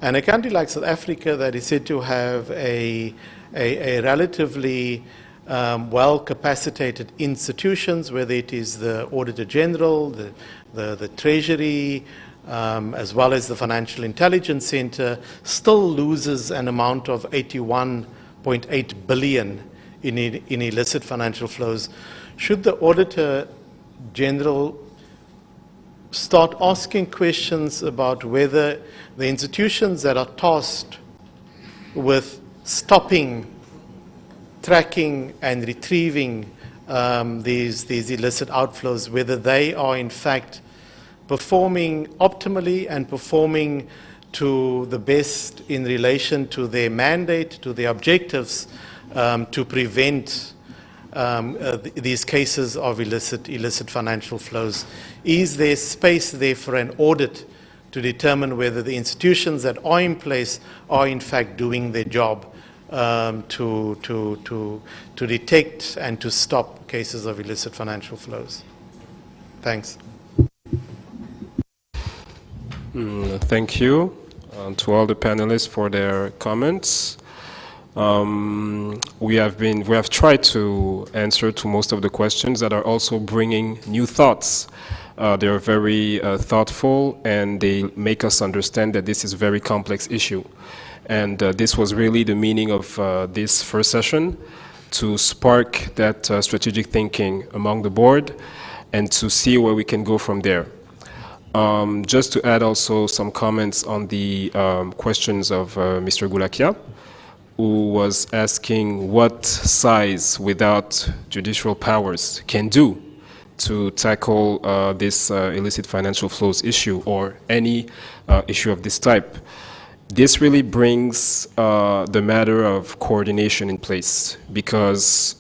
Speaker 5: and a country like South Africa that is said to have a relatively well-capacitated institutions, whether it is the Auditor General, the Treasury, as well as the Financial Intelligence Center, still loses an amount of 81.8 billion in illicit financial flows. Should the Auditor General start asking questions about whether the institutions that are tasked with stopping, tracking and retrieving these illicit outflows, whether they are in fact performing optimally and performing to the best in relation to their mandate, to their objectives, to prevent these cases of illicit financial flows? Is there space there for an audit to determine whether the institutions that are in place are in fact doing their job to detect and to stop cases of illicit financial flows? Thanks.
Speaker 2: Thank you to all the panelists for their comments. We have tried to answer to most of the questions that are also bringing new thoughts. They are very thoughtful, and they make us understand that this is a very complex issue. And this was really the meaning of this first session, to spark that strategic thinking among the board and to see where we can go from there. Just to add also some comments on the questions of Mr. Gulakia. who was asking what size without judicial powers can do to tackle this illicit financial flows issue or any issue of this type. This really brings the matter of coordination in place because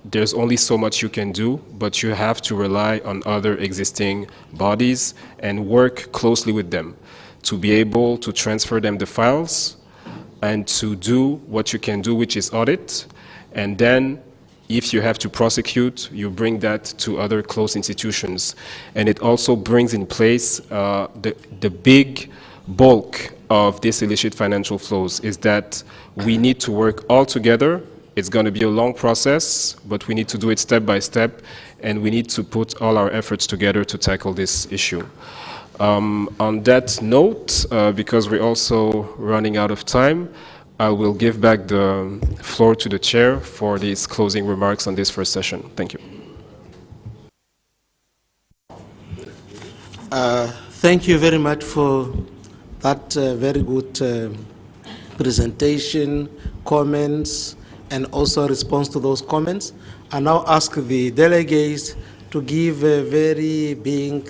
Speaker 2: there's only so much you can do, but you have to rely on other existing bodies and work closely with them to be able to transfer them the files and to do what you can do, which is audit. And then if you have to prosecute, you bring that to other close institutions. And it also brings in place the big bulk of this illicit financial flows is that we need to work all together. It's going to be a long process, but we need to do it step by step, and we need to put all our efforts together to tackle this issue. On that note, because we're also running out of time, I will give back the floor to the chair for these closing remarks on this first session. Thank you.
Speaker 1: Thank you very much for that very good presentation, comments, and also response to those comments. I now ask the delegates to give a very big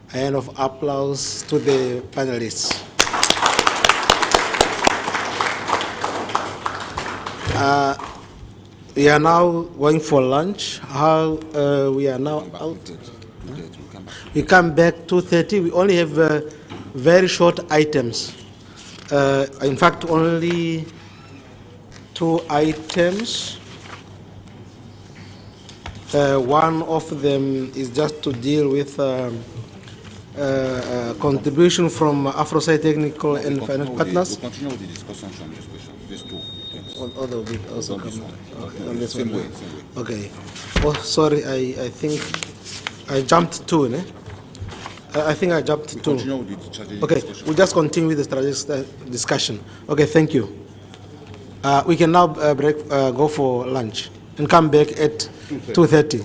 Speaker 1: hand of applause to the panelists. We are now going for lunch. We are now out. We come back 2:30. We only have very short items. In fact, only 2 items. One of them is just to deal with contribution from Afro-Sci Technical and Financial Partners. Other will also come on this one. Okay. Oh, sorry. I think I jumped 2. Ne? I think I jumped 2. Okay. We'll just continue with the strategic discussion. Okay. Thank you. We can now go for lunch and come back at 2:30.